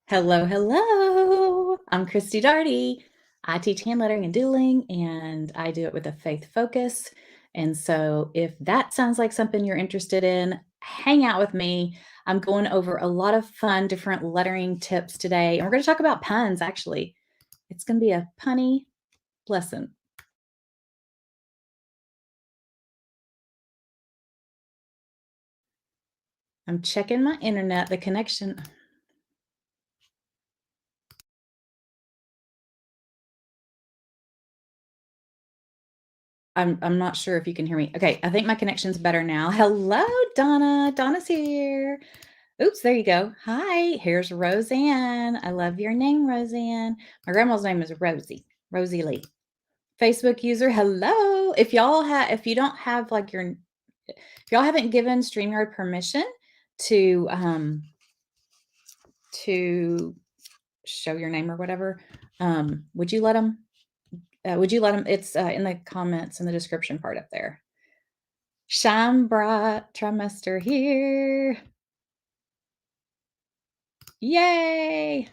Hello, hello. I'm Christy Darty. I teach hand lettering and doodling, and I do it with a faith focus. And so, if that sounds like something you're interested in, hang out with me. I'm going over a lot of fun, different lettering tips today. And we're going to talk about puns, actually. It's going to be a punny lesson. I'm checking my internet, the connection. I'm not sure if you can hear me. Okay, I think my connection's better now. Hello, Donna. Donna's here. Oops, there you go. Hi, here's Roseanne. I love your name, Roseanne. My grandma's name is Rosie, Rosie Lee. Facebook user, hello. If you don't have like if y'all haven't given StreamYard permission to to show your name or whatever, would you let them? Would you let them? It's in the comments in the description part up there. Shine bright trimester here. Yay!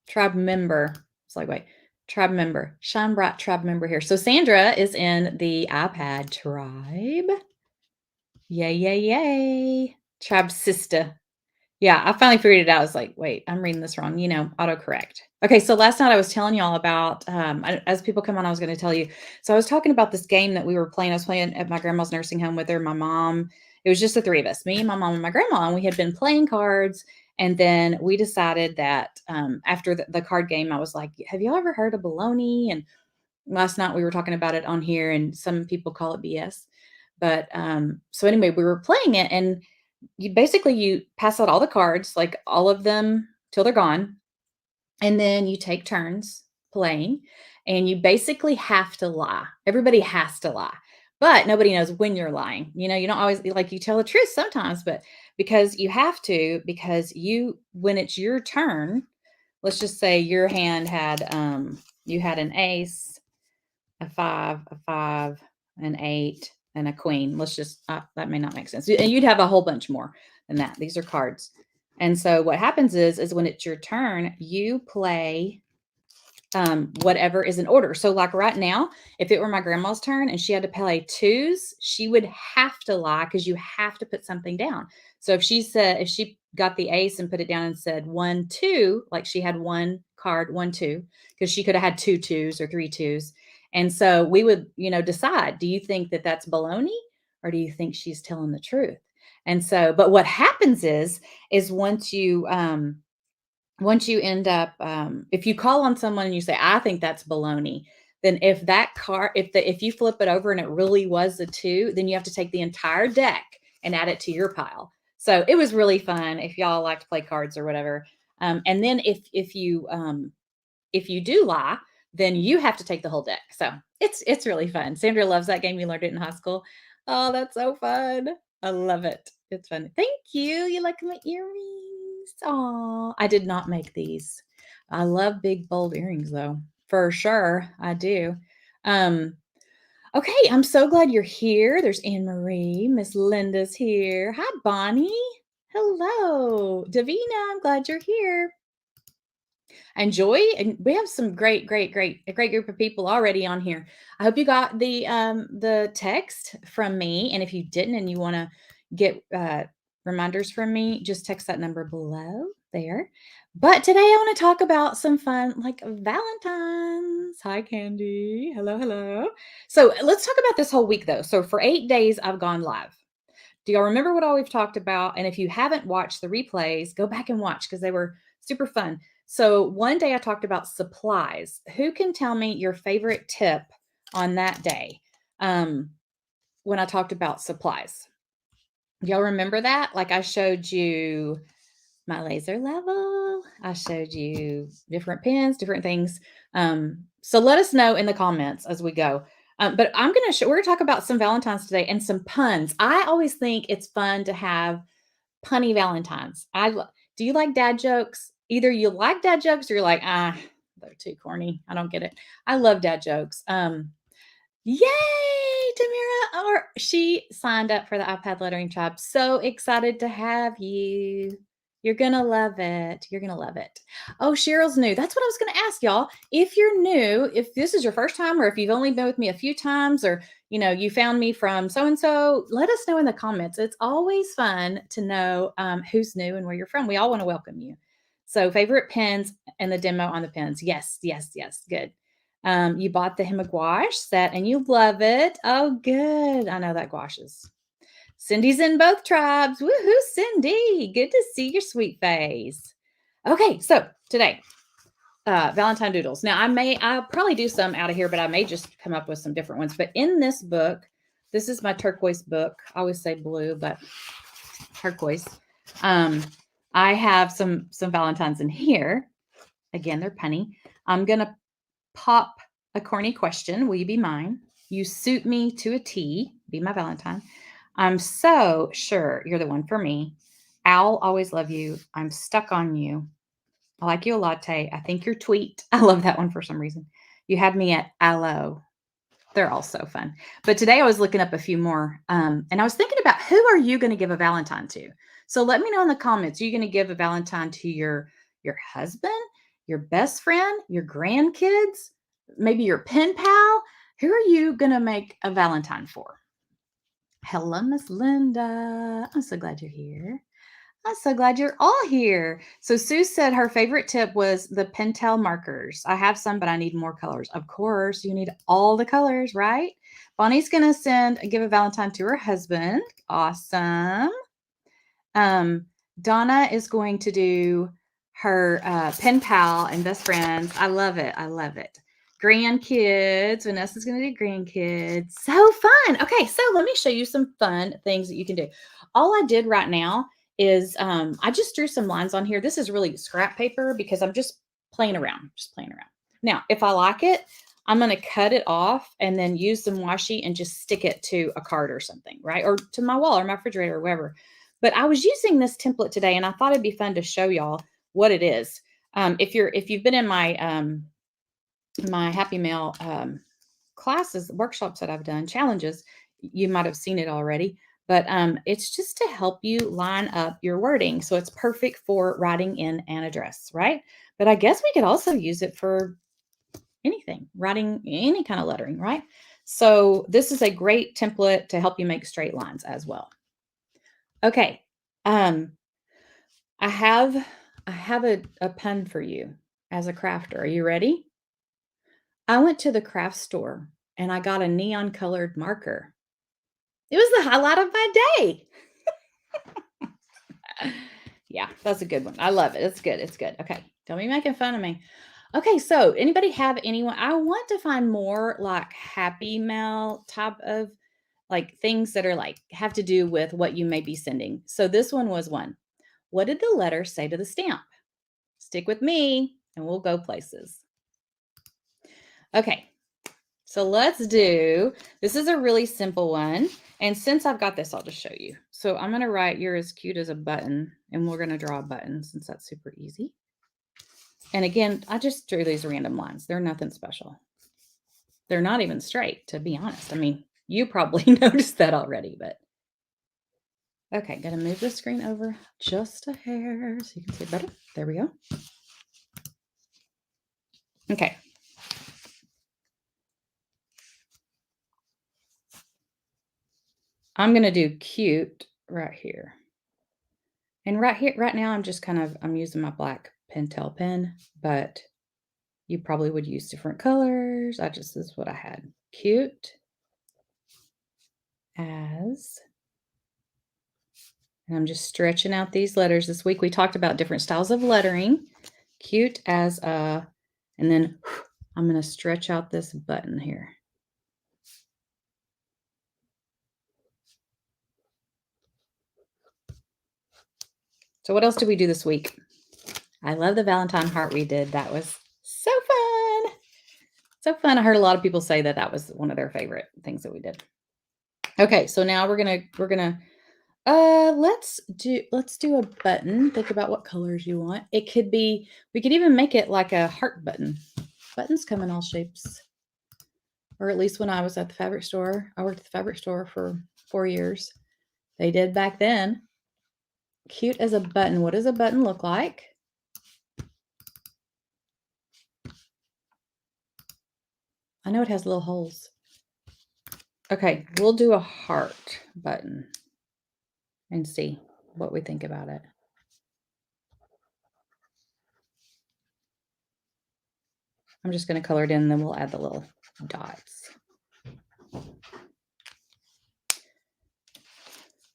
Tribe member. It's like, wait, tribe member. Shine bright tribe member here. So Sandra is in the iPad tribe. Yay, yay, yay. Tribe sister. Yeah, I finally figured it out. I was like, wait, I'm reading this wrong. Autocorrect. Okay, so last night I was telling y'all about, as people come on, I was going to tell you. So I was talking about this game that we were playing. I was playing at my grandma's nursing home with her, my mom. It was just the three of us, me, my mom, and my grandma. And we had been playing cards. And then we decided that after the card game, I was like, have you ever heard of baloney? And last night we were talking about it on here, and some people call it BS. But so anyway, we were playing it, and you pass out all the cards, like all of them till they're gone, and then you take turns playing, and you basically have to lie. Everybody has to lie, but nobody knows when you're lying. You don't always, like, you tell the truth sometimes, but because you have to, because when it's your turn, let's just say your hand had you had an ace, a five, an eight, and a queen. Let's just, that may not make sense. And you'd have a whole bunch more than that. These are cards. And so what happens is when it's your turn, you play whatever is in order. So like right now, if it were my grandma's turn and she had to play twos, she would have to lie because you have to put something down. So if she got the ace and put it down and said 1, 2, like she had one card, 1, 2, because she could have had two twos or three twos. And so we would, decide, do you think that that's baloney, or do you think she's telling the truth? And so, but what happens is once you end up, if you call on someone and you say, I think that's baloney, then if that card, if you flip it over and it really was a two, then you have to take the entire deck and add it to your pile. So it was really fun if y'all like to play cards or whatever. And then if you do lie, then you have to take the whole deck. So it's really fun. Sandra loves that game. We learned it in high school. Oh, that's so fun. I love it. It's fun. Thank you. You like my earrings? Oh, I did not make these. I love big bold earrings though. For sure. I do. Um, okay, I'm so glad you're here. There's Anne Marie. Miss Linda's here. Hi, Bonnie. Hello. Davina, I'm glad you're here. And Joy, and we have some a great group of people already on here. I hope you got the text from me, and if you didn't and you want to get reminders from me, just text that number below there. But today I want to talk about some fun, like Valentine's. Hi, Candy. Hello, hello. So let's talk about this whole week though. So for 8 days I've gone live. Do y'all remember what all we've talked about? And if you haven't watched the replays, go back and watch because they were super fun. So one day I talked about supplies. Who can tell me your favorite tip on that day when I talked about supplies? Y'all remember that? Like I showed you my laser level. I showed you different pens, different things. So let us know in the comments as we go. But we're going to talk about some Valentine's today and some puns. I always think it's fun to have punny Valentines. Do you like dad jokes? Either you like dad jokes or you're like, they're too corny. I don't get it. I love dad jokes. Yay, Tamira! Or she signed up for the iPad lettering tribe. So excited to have you. You're gonna love it. You're gonna love it. Oh, Cheryl's new. That's what I was gonna ask y'all. If you're new, if this is your first time, or if you've only been with me a few times, or you found me from so and so, let us know in the comments. It's always fun to know who's new and where you're from. We all want to welcome you. So, favorite pens and the demo on the pens. Yes, yes, yes. Good. You bought the Hima gouache set and you love it. Oh, good. I know that gouache is. Cindy's in both tribes. Woohoo, Cindy. Good to see your sweet face. Okay, so today, Valentine Doodles. Now, I'll probably do some out of here, but I may just come up with some different ones. But in this book, this is my turquoise book. I always say blue, but turquoise. I have some Valentines in here. Again, they're punny. I'm going to pop a corny question. Will you be mine? You suit me to a T. Be my Valentine. I'm so sure you're the one for me. I'll always love you. I'm stuck on you. I like you a latte. I think you're tweet. I love that one for some reason. You had me at aloe. They're all so fun. But today I was looking up a few more, and I was thinking about who are you going to give a Valentine to? So let me know in the comments. Are you going to give a Valentine to your husband, your best friend, your grandkids, maybe your pen pal? Who are you going to make a Valentine for? Hello, Miss Linda. I'm so glad you're here. I'm so glad you're all here. So Sue said her favorite tip was the Pentel markers. I have some, but I need more colors. Of course, you need all the colors, right? Bonnie's going to give a Valentine to her husband. Awesome. Donna is going to do her pen pal and best friends. I love it. I love it. Grandkids. Vanessa's going to do grandkids. So fun. Okay, so let me show you some fun things that you can do. All I did right now is I just drew some lines on here. This is really scrap paper because I'm just playing around. Now, if I like it, I'm going to cut it off and then use some washi and just stick it to a card or something, right? Or to my wall or my refrigerator or wherever. But I was using this template today, and I thought it'd be fun to show y'all what it is. If you've been in my Happy Mail classes, workshops that I've done, challenges, you might have seen it already. But it's just to help you line up your wording, so it's perfect for writing in an address, right? But I guess we could also use it for anything, writing any kind of lettering, right? So this is a great template to help you make straight lines as well. Okay. I have a pun for you as a crafter. Are you ready? I went to the craft store and I got a neon colored marker. It was the highlight of my day. Yeah, that's a good one. I love it. It's good. It's good. Okay. Don't be making fun of me. Okay, so anybody have anyone? I want to find more like Happy Mail type of like things that are like have to do with what you may be sending. So this one was one. What did the letter say to the stamp? Stick with me and we'll go places. Okay, so let's do, this is a really simple one. And since I've got this, I'll just show you. So I'm going to write, you're as cute as a button, and we're going to draw a button since that's super easy. And again, I just drew these random lines. They're nothing special. They're not even straight, to be honest. I mean, you probably noticed that already, but. Okay, gonna move the screen over just a hair so you can see it better. There we go. Okay. I'm gonna do cute right here. And right here, right now, I'm using my black Pentel pen, but you probably would use different colors. This is what I had. Cute as, and I'm just stretching out these letters. This week we talked about different styles of lettering. Cute as a, and then I'm going to stretch out this button here. So what else did we do this week? I love the Valentine heart we did. That was so fun. So fun. I heard a lot of people say that was one of their favorite things that we did. Okay, so now we're gonna let's do a button. Think about what colors you want. It could be, we could even make it like a heart button. Buttons come in all shapes. or at least when I was at the fabric store. I worked at the fabric store for 4 years. They did back then. Cute as a button. What does a button look like? I know it has little holes. Okay, we'll do a heart button and see what we think about it. I'm just going to color it in, and then we'll add the little dots.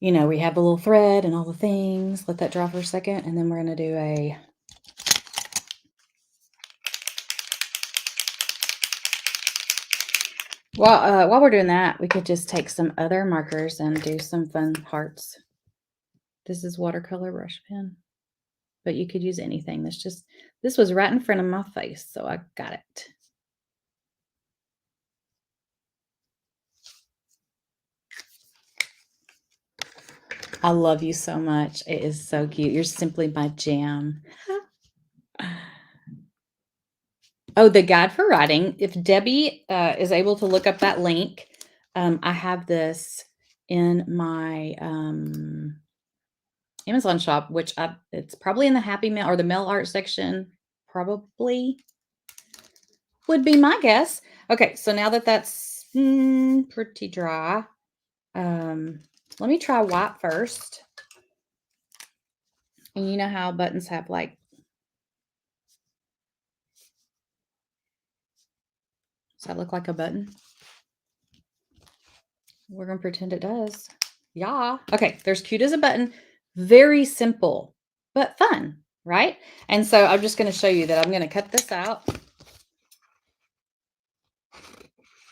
You know, we have the little thread and all the things. Let that dry for a second, and then we're going to do a while we're doing that, we could just take some other markers and do some fun hearts. This is watercolor brush pen, but you could use anything. This was right in front of my face, so I got it. I love you so much. It is so cute. You're simply my jam. Oh, the guide for writing. If Debbie is able to look up that link, I have this in my Amazon shop, which it's probably in the Happy Mail or the mail art section. Probably would be my guess. Okay, so now that that's pretty dry, let me try white first. And you know how buttons have like, does that look like a button? We're going to pretend it does. Yeah. Okay, there's cute as a button. Very simple, but fun, right? And so I'm just going to show you that I'm going to cut this out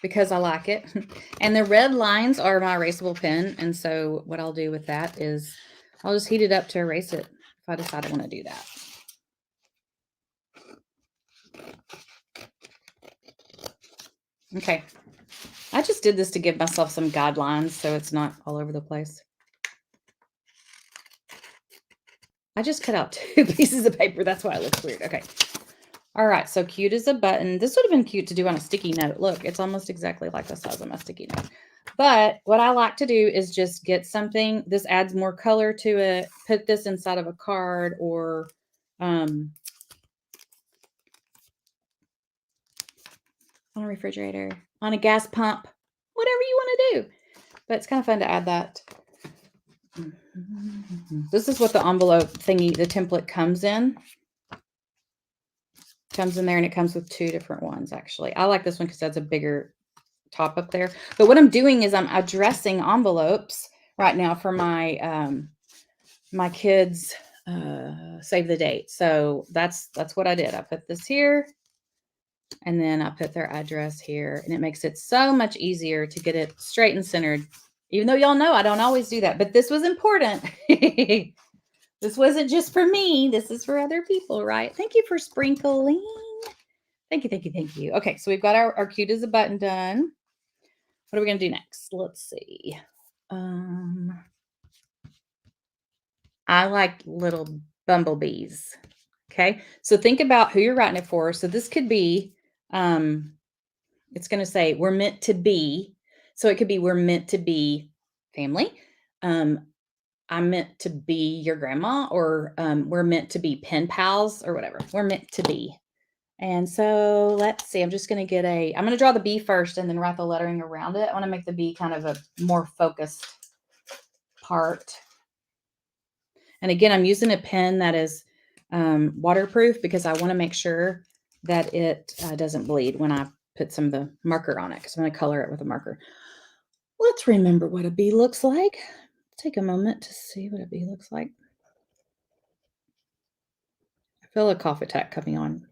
because I like it. And the red lines are my erasable pen. And so what I'll do with that is I'll just heat it up to erase it if I decide I want to do that. Okay. I just did this to give myself some guidelines so it's not all over the place. I just cut out 2 pieces of paper. That's why it looks weird. Okay. All right. So cute as a button. This would have been cute to do on a sticky note. Look, it's almost exactly like the size of my sticky note. But what I like to do is just get something. This adds more color to it. Put this inside of a card or on a refrigerator, on a gas pump, whatever you want to do. But it's kind of fun to add that. This is what the envelope thingy, the template comes in. Comes in there, and it comes with 2 different ones, actually. I like this one because that's a bigger top up there. But what I'm doing is I'm addressing envelopes right now for my my kids' save the date. So that's what I did. I put this here, and then I put their address here, and it makes it so much easier to get it straight and centered. Even though y'all know I don't always do that, but this was important. This wasn't just for me. This is for other people, right? Thank you for sprinkling. Thank you, thank you, thank you. Okay, so we've got our cute as a button done. What are we going to do next? Let's see. I like little bumblebees. Okay, so think about who you're writing it for. So this could be, it's going to say we're meant to be. So it could be we're meant to be family. I'm meant to be your grandma, or we're meant to be pen pals, or whatever. We're meant to be. And so let's see, I'm going to draw the bee first and then write the lettering around it. I want to make the bee kind of a more focused part. And again, I'm using a pen that is waterproof because I want to make sure that it doesn't bleed when I put some of the marker on it, because I'm going to color it with a marker. Let's remember what a bee looks like. Take a moment to see what a bee looks like. I feel a cough attack coming on.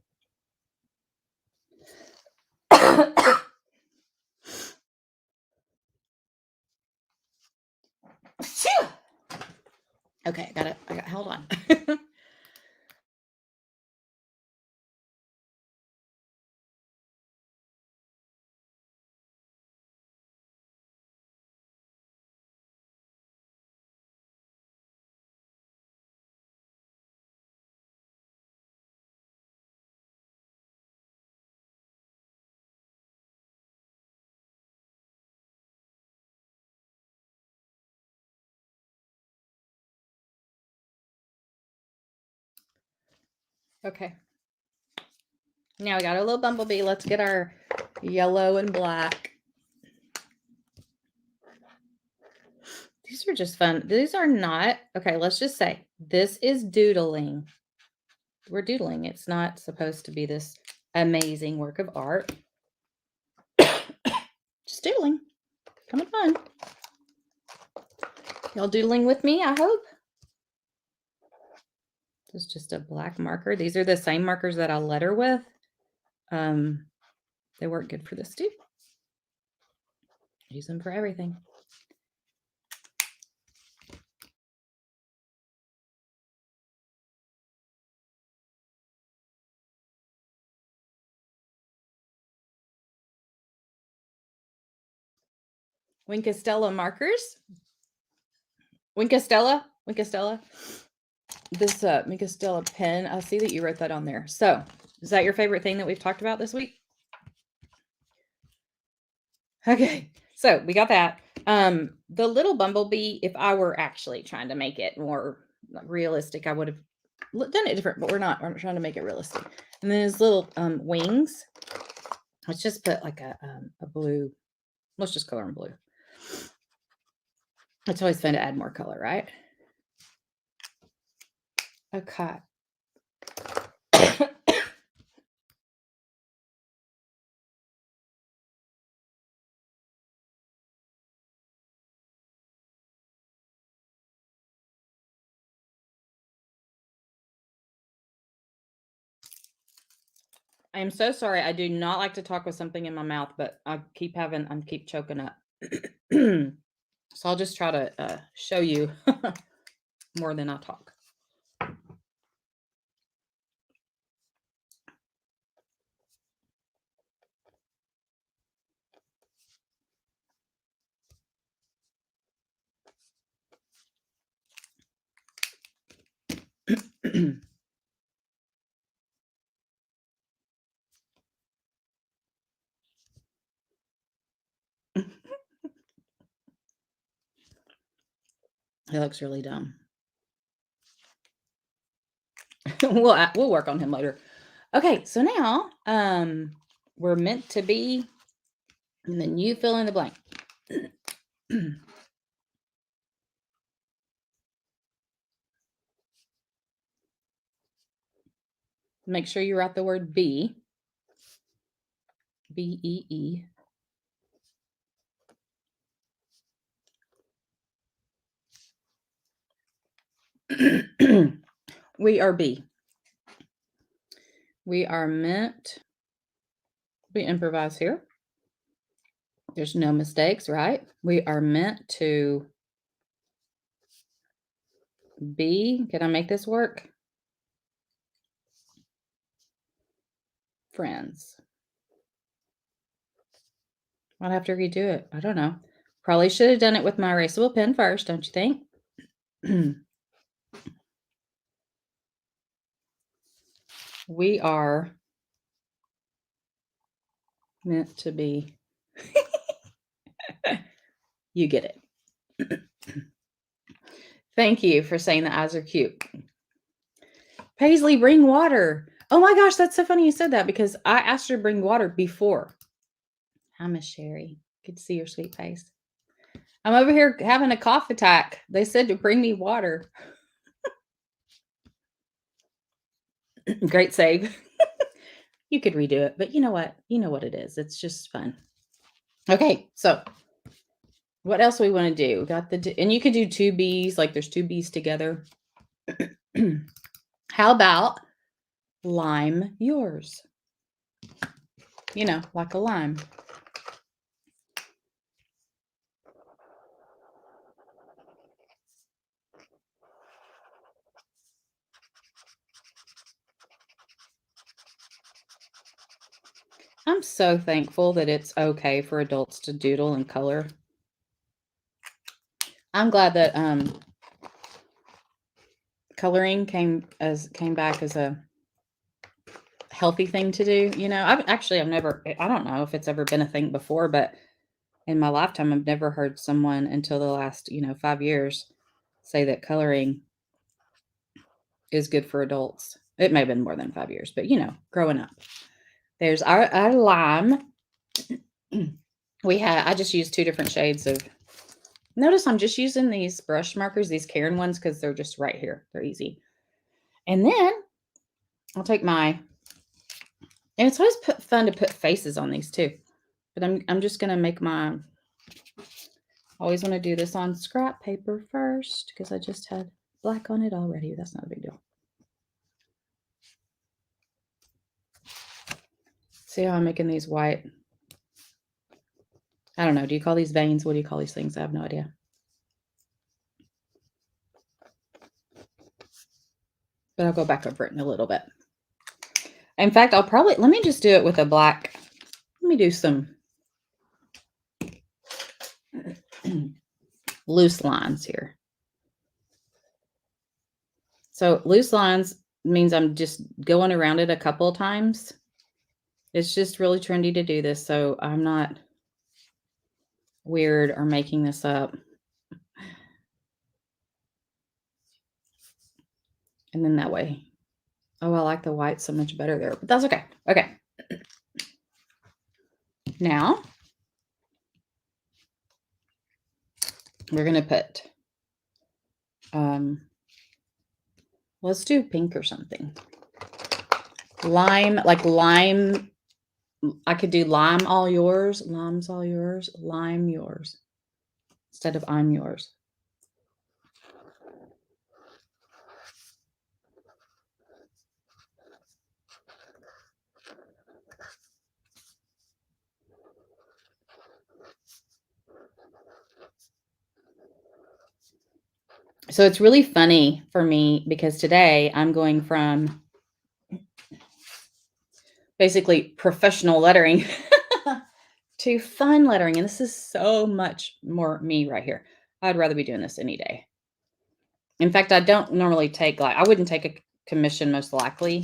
Okay, I got it. Hold on. Okay. Now we got a little bumblebee. Let's get our yellow and black. These are just fun. These are not, okay, let's just say this is doodling. We're doodling. It's not supposed to be this amazing work of art. Just doodling. Coming fun. Y'all doodling with me, I hope. This is just a black marker. These are the same markers that I'll letter with. They work good for this too. Use them for everything. Winkostella markers. Winkostella. This Winkostella pen. I see that you wrote that on there. So, is that your favorite thing that we've talked about this week? Okay, so we got that. The little bumblebee, if I were actually trying to make it more realistic, I would have done it different, but we're not. We're trying to make it realistic. And then his little wings. Let's just put like a blue. Let's just color them blue. It's always fun to add more color, right? Okay. I am so sorry. I do not like to talk with something in my mouth, but I keep choking up. So I'll just try to show you more than I talk. He looks really dumb. We'll work on him later. Okay, so now we're meant to be, and then you fill in the blank. Make sure you write the word be. B-E-E. We are B. We are meant, we improvise here. There's no mistakes, right? We are meant to be, can I make this work? Friends. I'd have to redo it. I don't know. Probably should have done it with my erasable pen first, don't you think? We are meant to be. You get it. Thank you for saying the eyes are cute. Paisley, bring water. Oh my gosh, that's so funny you said that because I asked her to bring water before. Hi, Miss Sherry. Good to see your sweet face. I'm over here having a cough attack. They said to bring me water. Great save. You could redo it, but you know what? You know what it is. It's just fun. Okay, so what else we want to do? We got and you could do two B's, like there's two B's together. How about lime yours? You know, like a lime. I'm so thankful that it's okay for adults to doodle and color. I'm glad that coloring came back as a healthy thing to do. You know, I don't know if it's ever been a thing before, but in my lifetime, I've never heard someone until the last, 5 years say that coloring is good for adults. It may have been more than 5 years, but you know, growing up. There's our lime. I just used 2 different shades of. Notice I'm just using these brush markers, these Caron ones, because they're just right here. They're easy. And then I'll take my, and it's always fun to put faces on these too. But I'm just gonna make my. Always want to do this on scrap paper first because I just had black on it already. That's not a big deal. See how I'm making these white? I don't know. Do you call these veins? What do you call these things? I have no idea. But I'll go back over it in a little bit. In fact, let me just do it with a black. Let me do some loose lines here. So loose lines means I'm just going around it a couple of times. It's just really trendy to do this, so I'm not weird or making this up. And then that way. Oh, I like the white so much better there, but that's okay. Okay. Now, we're going to put, let's do pink or something. Lime, like lime. I could do lime all yours, lime's all yours, lime yours, instead of I'm yours. So it's really funny for me because today I'm going from basically professional lettering to fun lettering. And this is so much more me right here. I'd rather be doing this any day. In fact, I don't normally take, I wouldn't take a commission most likely.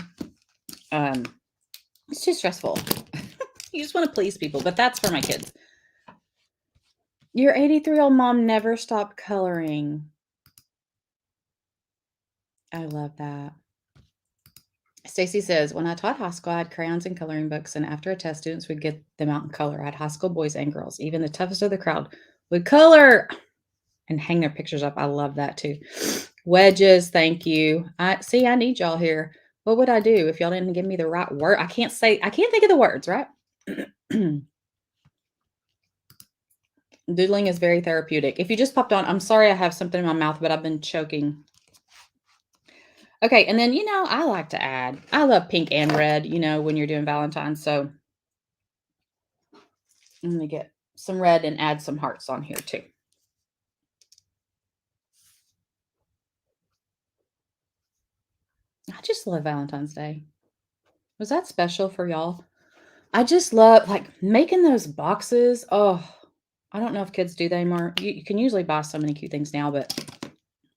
It's too stressful. You just want to please people, but that's for my kids. Your 83-year-old mom never stopped coloring. I love that. Stacy says, when I taught high school, I had crayons and coloring books, and after a test, students would get them out in color. I had high school boys and girls. Even the toughest of the crowd would color and hang their pictures up. I love that too. Wedges, thank you. I need y'all here. What would I do if y'all didn't give me the right word? I can't think of the words, right? Doodling is very therapeutic. If you just popped on, I'm sorry I have something in my mouth, but I've been choking. Okay, and then, I like to add, I love pink and red, when you're doing Valentine's. So I'm going to get some red and add some hearts on here too. I just love Valentine's Day. Was that special for y'all? I just love making those boxes. Oh, I don't know if kids do that anymore. You can usually buy so many cute things now, but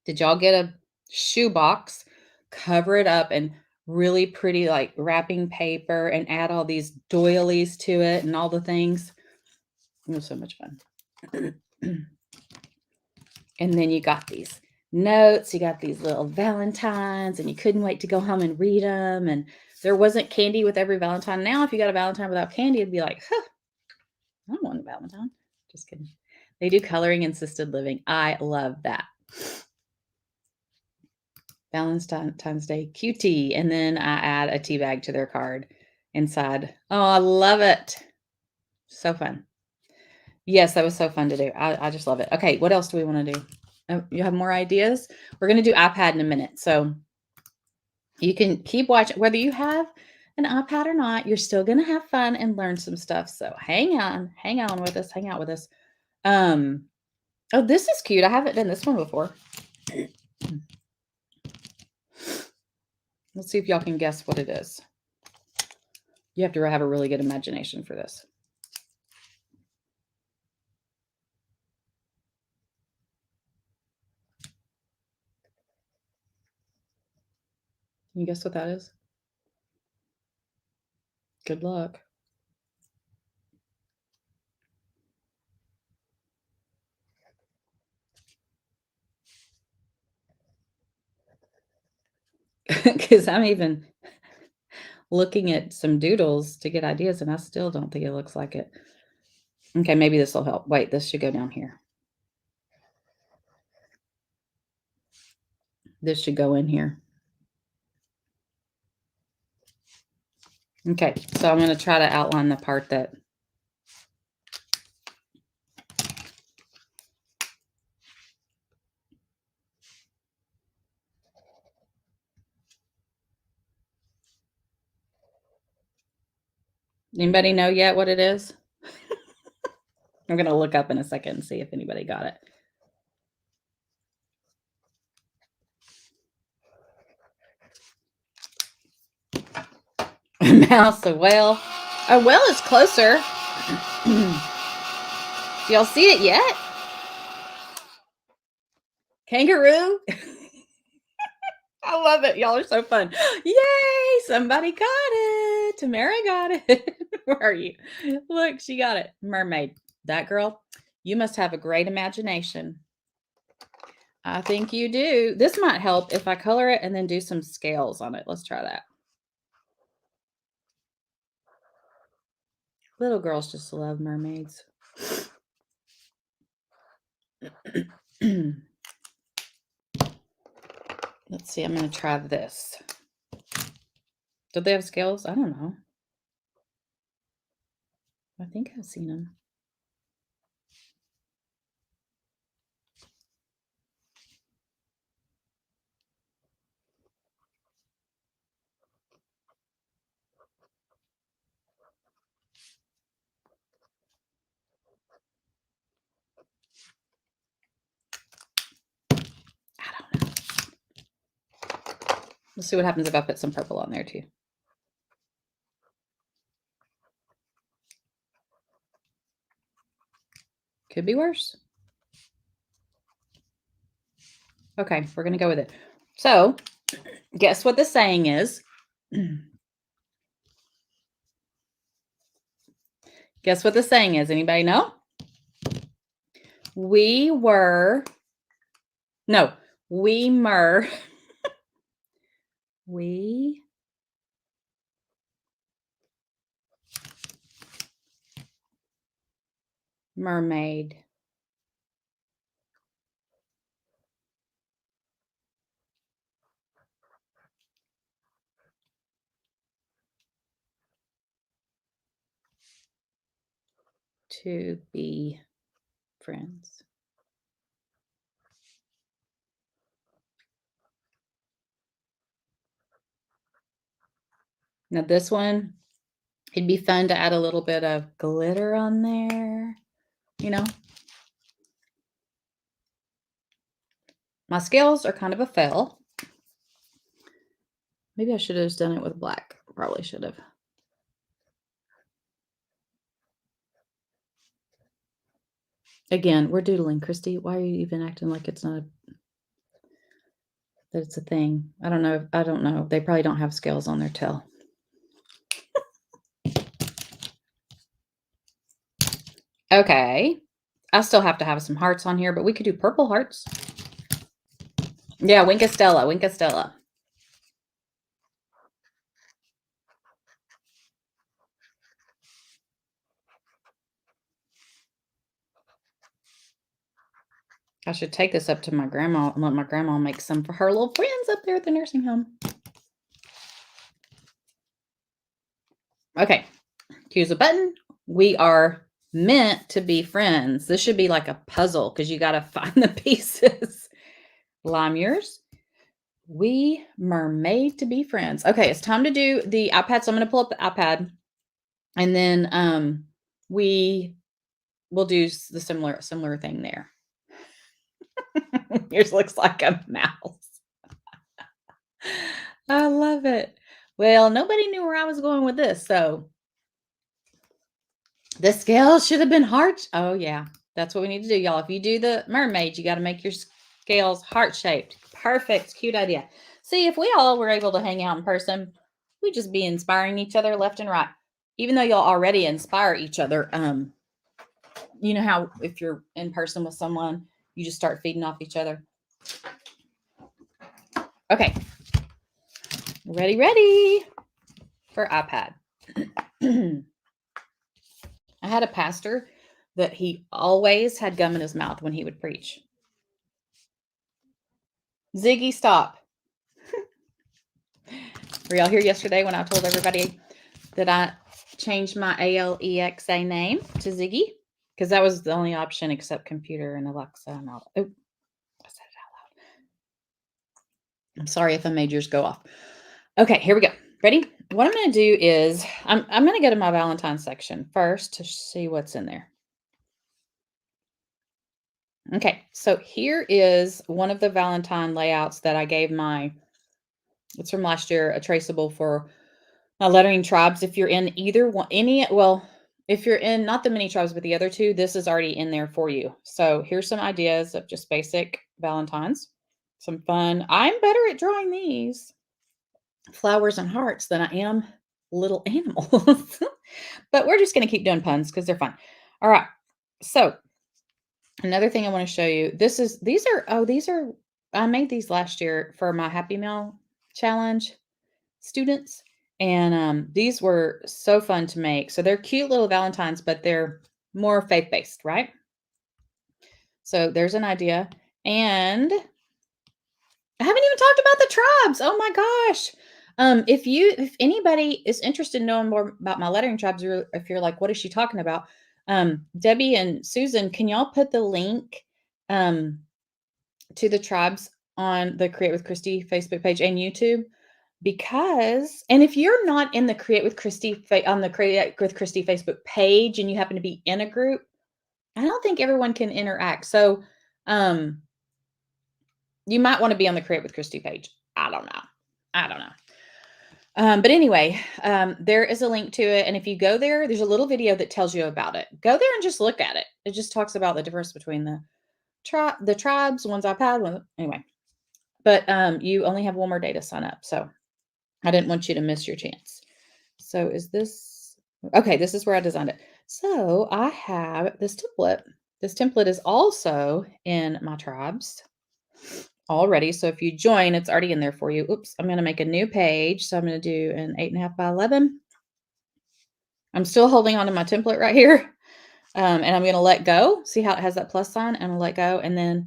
did y'all get a shoe box, cover it up in really pretty wrapping paper and add all these doilies to it and all the things? It was so much fun. And then you got these notes, you got these little Valentines, and you couldn't wait to go home and read them. And there wasn't candy with every Valentine. Now, if you got a Valentine without candy, it'd be like, huh, I don't want a Valentine. Just kidding. They do coloring assisted living. I love that. Valentine's Day QT. And then I add a tea bag to their card inside. Oh, I love it. So fun. Yes, that was so fun to do. I just love it. Okay, what else do we want to do? You have more ideas? We're going to do iPad in a minute. So you can keep watching. Whether you have an iPad or not, you're still going to have fun and learn some stuff. So hang on with us. Hang out with us. Oh, this is cute. I haven't done this one before. Let's see if y'all can guess what it is. You have to have a really good imagination for this. Can you guess what that is? Good luck. because I'm even looking at some doodles to get ideas, and I still don't think it looks like it. Okay, maybe this will help. Wait, this should go down here. This should go in here. Okay, so I'm going to try to outline the part that anybody know yet what it is? I'm going to look up in a second and see if anybody got it. A mouse, a whale. A whale is closer. Do y'all see it yet? Kangaroo. I love it. Y'all are so fun. Yay! Somebody got it. Tamara got it. Where are you? Look, she got it. Mermaid. That girl, you must have a great imagination. I think you do. This might help if I color it and then do some scales on it. Let's try that. Little girls just love mermaids. Let's see. I'm going to try this. Did they have scales? I don't know. I think I've seen them. I don't know. Let's see what happens if I put some purple on there too. Could be worse. Okay, we're going to go with it. So, guess what the saying is? Guess what the saying is? Anybody know? We mermaid. To be friends. Now this one, it'd be fun to add a little bit of glitter on there, you know. My scales are kind of a fail. Maybe I should have just done it with black. Probably should have. Again, we're doodling, Christy. Why are you even acting like it's not that it's a thing? I don't know. I don't know. They probably don't have scales on their tail. Okay. I still have to have some hearts on here, but we could do purple hearts. Yeah, Winkastella, Winkastella. I should take this up to my grandma and let my grandma make some for her little friends up there at the nursing home. Okay, here's a button. We are meant to be friends. This should be like a puzzle because you got to find the pieces. Lime yours. We mermaid to be friends. Okay, it's time to do the iPad. So I'm going to pull up the iPad and then we will do the similar thing there. Yours looks like a mouse. I love it. Well, nobody knew where I was going with this, so the scales should have been heart. Oh yeah, that's what we need to do, y'all. If you do the mermaid, you got to make your scales heart-shaped. Perfect, cute idea. See, if we all were able to hang out in person, we'd just be inspiring each other left and right. Even though you'll already inspire each other, you know how if you're in person with someone, you just start feeding off each other. Okay. Ready for iPad. I had a pastor that he always had gum in his mouth when he would preach. Ziggy, stop. Were y'all here yesterday when I told everybody that I changed my Alexa name to Ziggy? Because that was the only option except computer and Alexa and all. Oh, I said it out loud. I'm sorry if I made yours go off. Okay, here we go. Ready? What I'm going to do is I'm going to go to my Valentine's section first to see what's in there. Okay, so here is one of the Valentine layouts that I gave it's from last year, a traceable for my lettering tribes. If you're in either one, if you're in not the mini tribes, but the other two, this is already in there for you. So here's some ideas of just basic Valentines. Some fun. I'm better at drawing these flowers and hearts than I am little animals. But we're just going to keep doing puns because they're fun. All right. So another thing I want to show you. These are I made these last year for my Happy Meal challenge students. And these were so fun to make. So they're cute little Valentines, but they're more faith-based, right? So there's an idea. And I haven't even talked about the tribes. Oh my gosh. If anybody is interested in knowing more about my lettering tribes, or if you're like, what is she talking about? Debbie and Susan, can y'all put the link to the tribes on the Create with Christy Facebook page and YouTube? And if you're not in the Create with Christy on the Create with Christy Facebook page and you happen to be in a group, I don't think everyone can interact. So you might want to be on the Create with Christy page. I don't know. But anyway, there is a link to it. And if you go there, there's a little video that tells you about it. Go there and just look at it. It just talks about the difference between the tribes, one's iPad, anyway. But you only have one more day to sign up. So I didn't want you to miss your chance. So is this, okay, this is where I designed it. So I have this template. This template is also in my tribes already. So if you join, it's already in there for you. Oops, I'm going to make a new page. So I'm going to do an 8.5 by 11. I'm still holding on to my template right here. And I'm going to let go. See how it has that plus sign? I'm going to let go. And then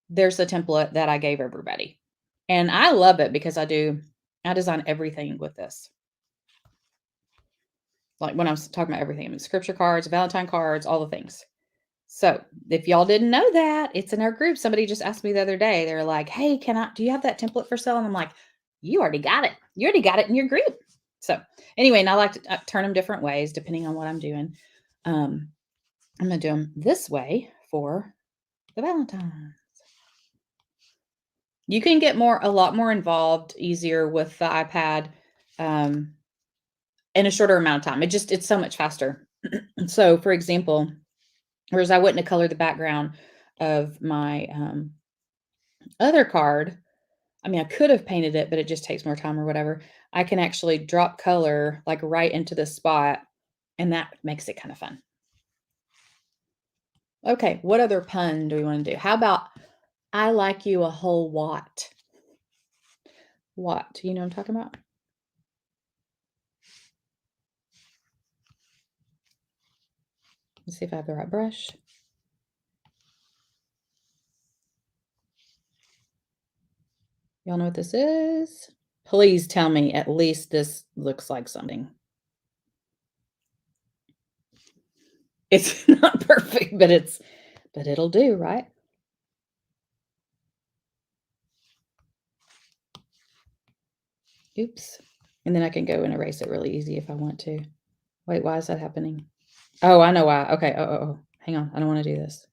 there's the template that I gave everybody. And I love it because I design everything with this. Like when I'm talking about everything, I mean, scripture cards, Valentine cards, all the things. So if y'all didn't know that, it's in our group. Somebody just asked me the other day, they're like, hey, do you have that template for sale? And I'm like, you already got it. You already got it in your group. So anyway, and I like to turn them different ways depending on what I'm doing. I'm going to do them this way for the Valentines. You can get a lot more involved, easier with the iPad in a shorter amount of time. It's so much faster. So for example, whereas I wouldn't have colored the background of my other card. I mean, I could have painted it, but it just takes more time or whatever. I can actually drop color like right into the spot, and that makes it kind of fun. Okay, what other pun do we want to do? How about I like you a whole watt? Watt, you know what I'm talking about? Let's see if I have the right brush. Y'all know what this is? Please tell me at least this looks like something. It's not perfect, but it'll do, right? Oops. And then I can go and erase it really easy if I want to. Wait, why is that happening? Oh, I know why. Okay. Oh. Hang on. I don't want to do this.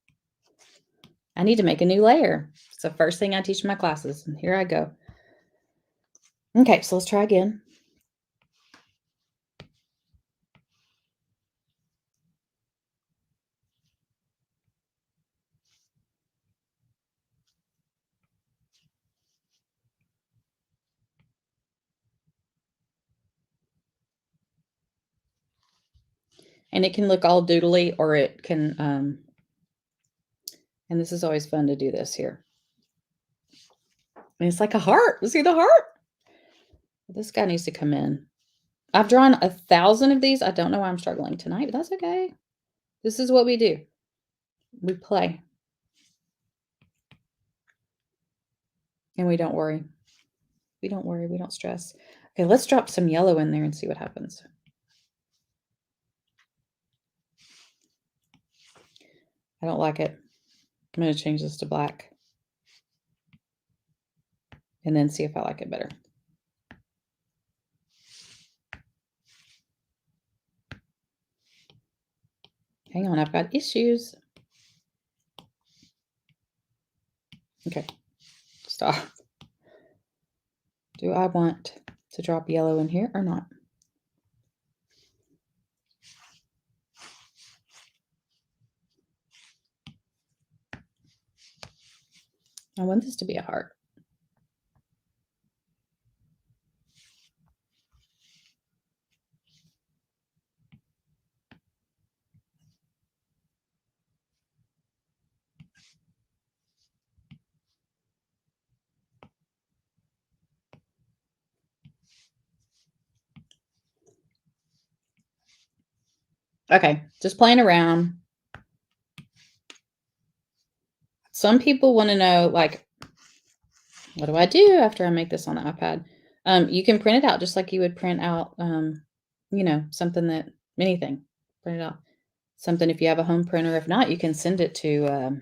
I need to make a new layer. It's the first thing I teach in my classes. And here I go. Okay, so let's try again. And it can look all doodly, or it can, and this is always fun to do this here. And it's like a heart. Let's see the heart. This guy needs to come in. I've drawn 1,000 of these. I don't know why I'm struggling tonight, but that's okay. This is what we do. We play. And we don't worry. We don't worry. We don't stress. Okay, let's drop some yellow in there and see what happens. I don't like it. I'm going to change this to black. And then see if I like it better. Hang on, I've got issues. Okay, stop. Do I want to drop yellow in here or not? I want this to be a heart. Okay, just playing around. Some people want to know, like, what do I do after I make this on the iPad? You can print it out just like you would print out, you know, something that, anything. Print it out. Something if you have a home printer. If not, you can send it to,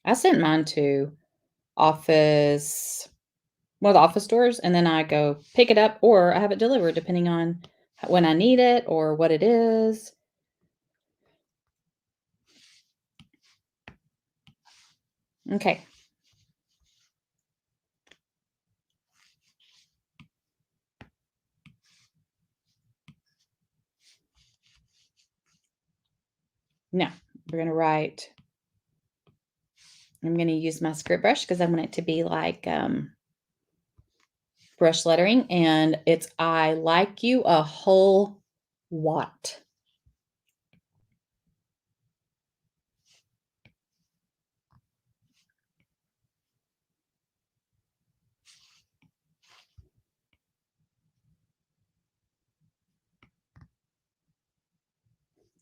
I sent mine to office, one of the office stores, and then I go pick it up or I have it delivered depending on when I need it or what it is. Okay. Now, we're going to write, I'm going to use my script brush because I want it to be like brush lettering, and it's I like you a whole lot.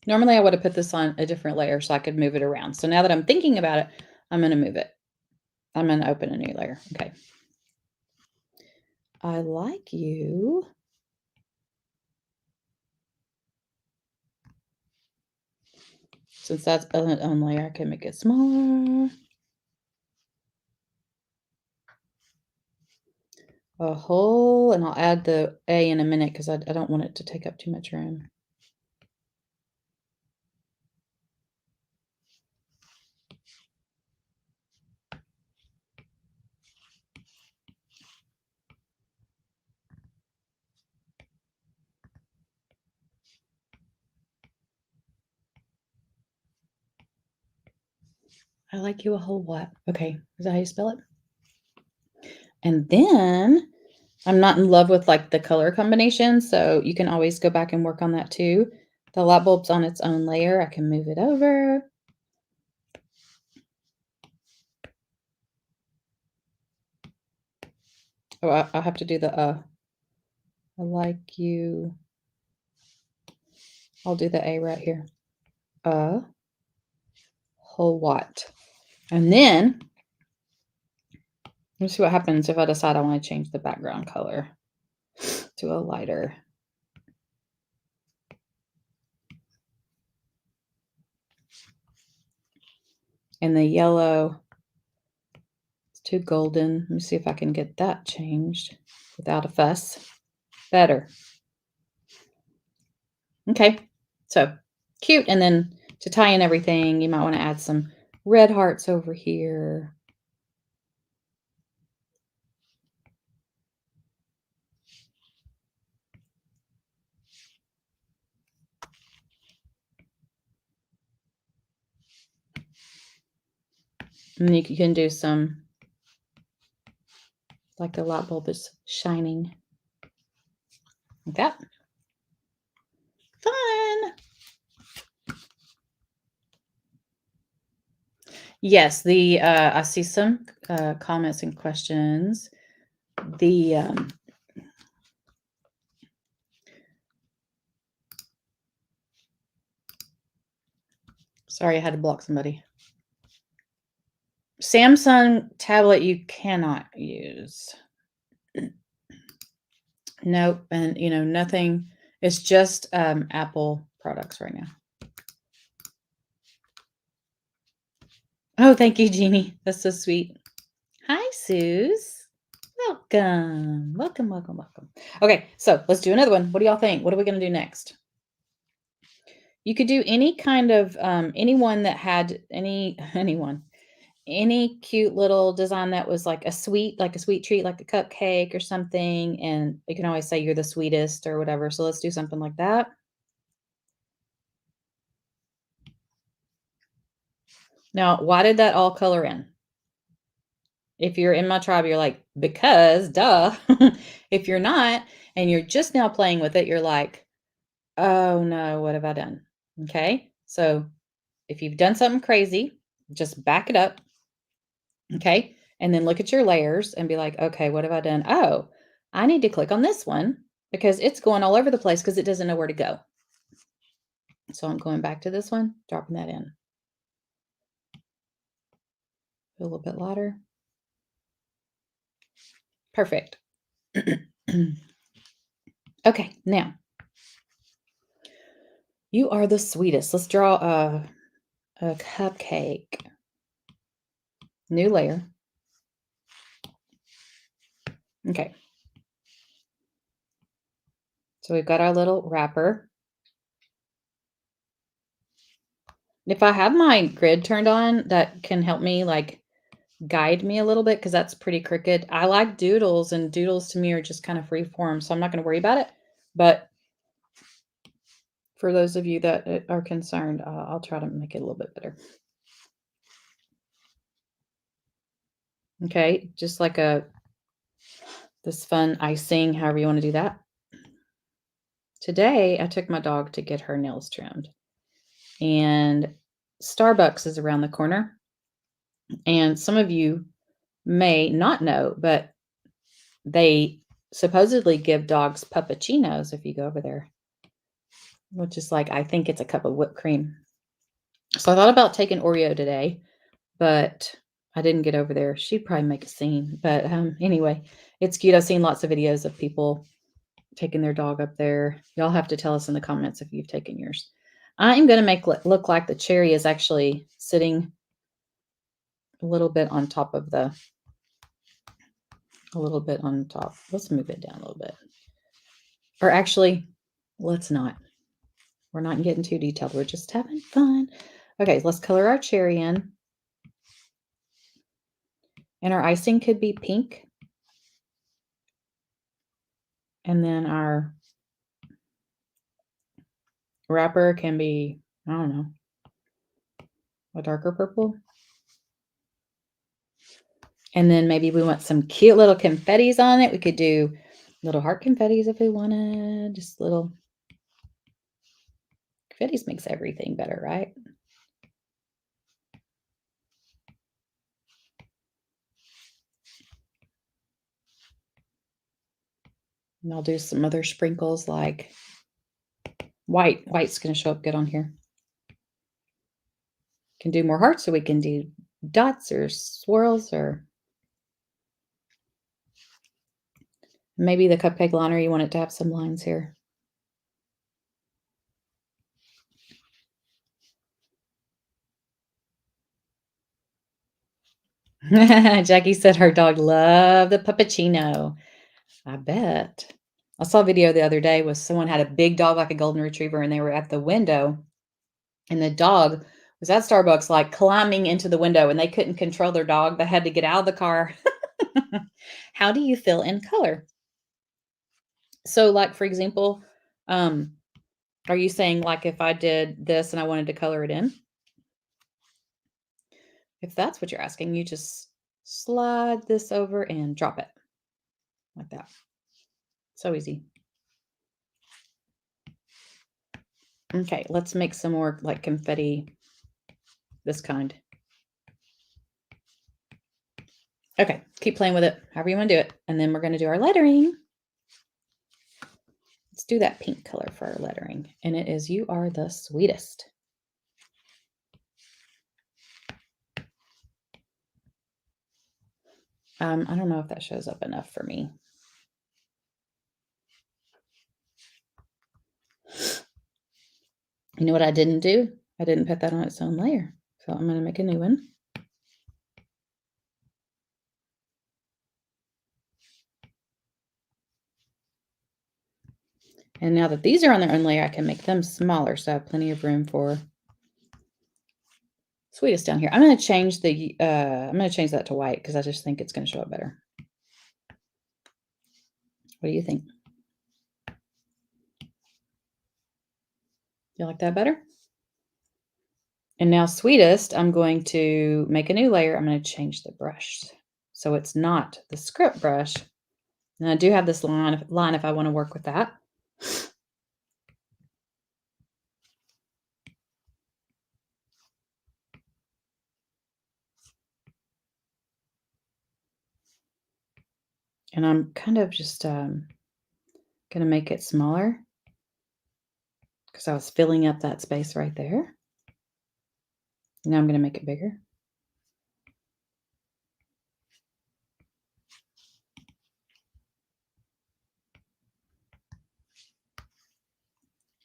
Normally I would have put this on a different layer so I could move it around. So now that I'm thinking about it, I'm going to move it. I'm going to open a new layer. Okay. I like you. Since that's an own layer, I can make it smaller. A whole, and I'll add the A in a minute because I don't want it to take up too much room. I like you a whole what? Okay, is that how you spell it? And then I'm not in love with like the color combination, so you can always go back and work on that too. The light bulb's on its own layer. I can move it over. Oh, I'll have to do the I like you. I'll do the A right here. A whole lot. And then let's see what happens if I decide I want to change the background color to a lighter. And the yellow, it's too golden. Let me see if I can get that changed without a fuss. Better. Okay, so cute. And then to tie in everything, you might want to add some red hearts over here. And you can do some, like the light bulb is shining. Like that. Fun. Yes, the I see some comments and questions. The Sorry, I had to block somebody. Samsung tablet you cannot use. Nope. And, nothing. It's just Apple products right now. Oh, thank you, Jeannie. That's so sweet. Hi, Suze. Welcome. Welcome, welcome, welcome. Okay, so let's do another one. What do y'all think? What are we going to do next? You could do any kind of, anyone that had anyone. Any cute little design that was like a sweet treat, like a cupcake or something, and you can always say you're the sweetest or whatever. So let's do something like that. Now, why did that all color in? If you're in my tribe, you're like, because duh. If you're not, and you're just now playing with it, you're like, oh no, what have I done? Okay. So if you've done something crazy, just back it up. Okay. And then look at your layers and be like, okay, what have I done? Oh, I need to click on this one because it's going all over the place because it doesn't know where to go. So I'm going back to this one, dropping that in. A little bit lighter. Perfect. Okay, now you are the sweetest. Let's draw a cupcake. New layer. Okay. So we've got our little wrapper. If I have my grid turned on, that can help me like guide me a little bit because that's pretty crooked. I like doodles, and doodles to me are just kind of free form, so I'm not going to worry about it. But for those of you that are concerned, I'll try to make it a little bit better. Okay, just like this fun icing, however you want to do that. Today, I took my dog to get her nails trimmed, and Starbucks is around the corner. And some of you may not know, but they supposedly give dogs puppuccinos if you go over there, which is like, I think it's a cup of whipped cream. So I thought about taking Oreo today, but I didn't get over there. She'd probably make a scene. But anyway, it's cute. I've seen lots of videos of people taking their dog up there. Y'all have to tell us in the comments if you've taken yours. I am going to make it look like the cherry is actually sitting a little bit on top of a little bit on top. Let's move it down a little bit. Or actually, let's not. We're not getting too detailed. We're just having fun. Okay, let's color our cherry in. And our icing could be pink. And then our wrapper can be, I don't know, a darker purple. And then maybe we want some cute little confettis on it. We could do little heart confettis if we wanted. Just little confettis makes everything better, right? And I'll do some other sprinkles like white. White's going to show up good on here. Can do more hearts, so we can do dots or swirls, or maybe the cupcake liner, you want it to have some lines here. Jackie said her dog loved the puppuccino. I bet. I saw a video the other day with someone had a big dog like a golden retriever, and they were at the window, and the dog was at Starbucks like climbing into the window, and they couldn't control their dog. They had to get out of the car. How do you fill in color? So like, for example, are you saying like if I did this and I wanted to color it in? If that's what you're asking, you just slide this over and drop it like that. So easy. Okay, let's make some more like confetti, this kind. Okay, keep playing with it, however you want to do it. And then we're going to do our lettering. Let's do that pink color for our lettering. And it is, you are the sweetest. I don't know if that shows up enough for me. You know what I didn't do? I didn't put that on its own layer. So I'm going to make a new one. And now that these are on their own layer, I can make them smaller. So I have plenty of room for sweetest down here. I'm going to change that to white because I just think it's going to show up better. What do you think? You like that better? And now sweetest, I'm going to make a new layer. I'm going to change the brush. So it's not the script brush. And I do have this line if I want to work with that. And I'm kind of just going to make it smaller because I was filling up that space right there. Now I'm going to make it bigger.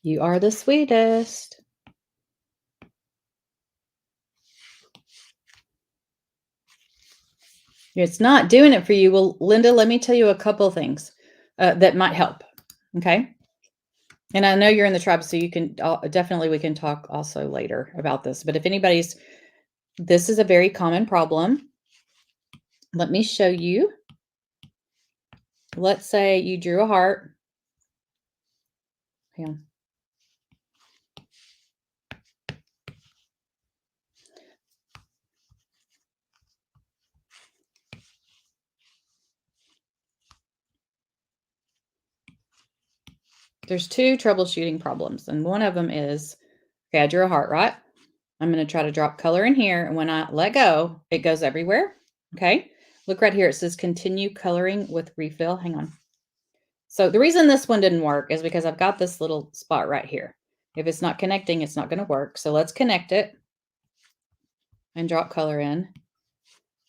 You are the sweetest. It's not doing it for you. Well, Linda, let me tell you a couple things that might help. Okay. And I know you're in the tribe, so you can definitely, we can talk also later about this. But if this is a very common problem. Let me show you. Let's say you drew a heart. Hang on. There's two troubleshooting problems, and one of them is, okay, I drew a heart, right? I'm going to try to drop color in here, and when I let go, it goes everywhere. Okay, look right here. It says continue coloring with refill. Hang on. So the reason this one didn't work is because I've got this little spot right here. If it's not connecting, it's not going to work. So let's connect it and drop color in,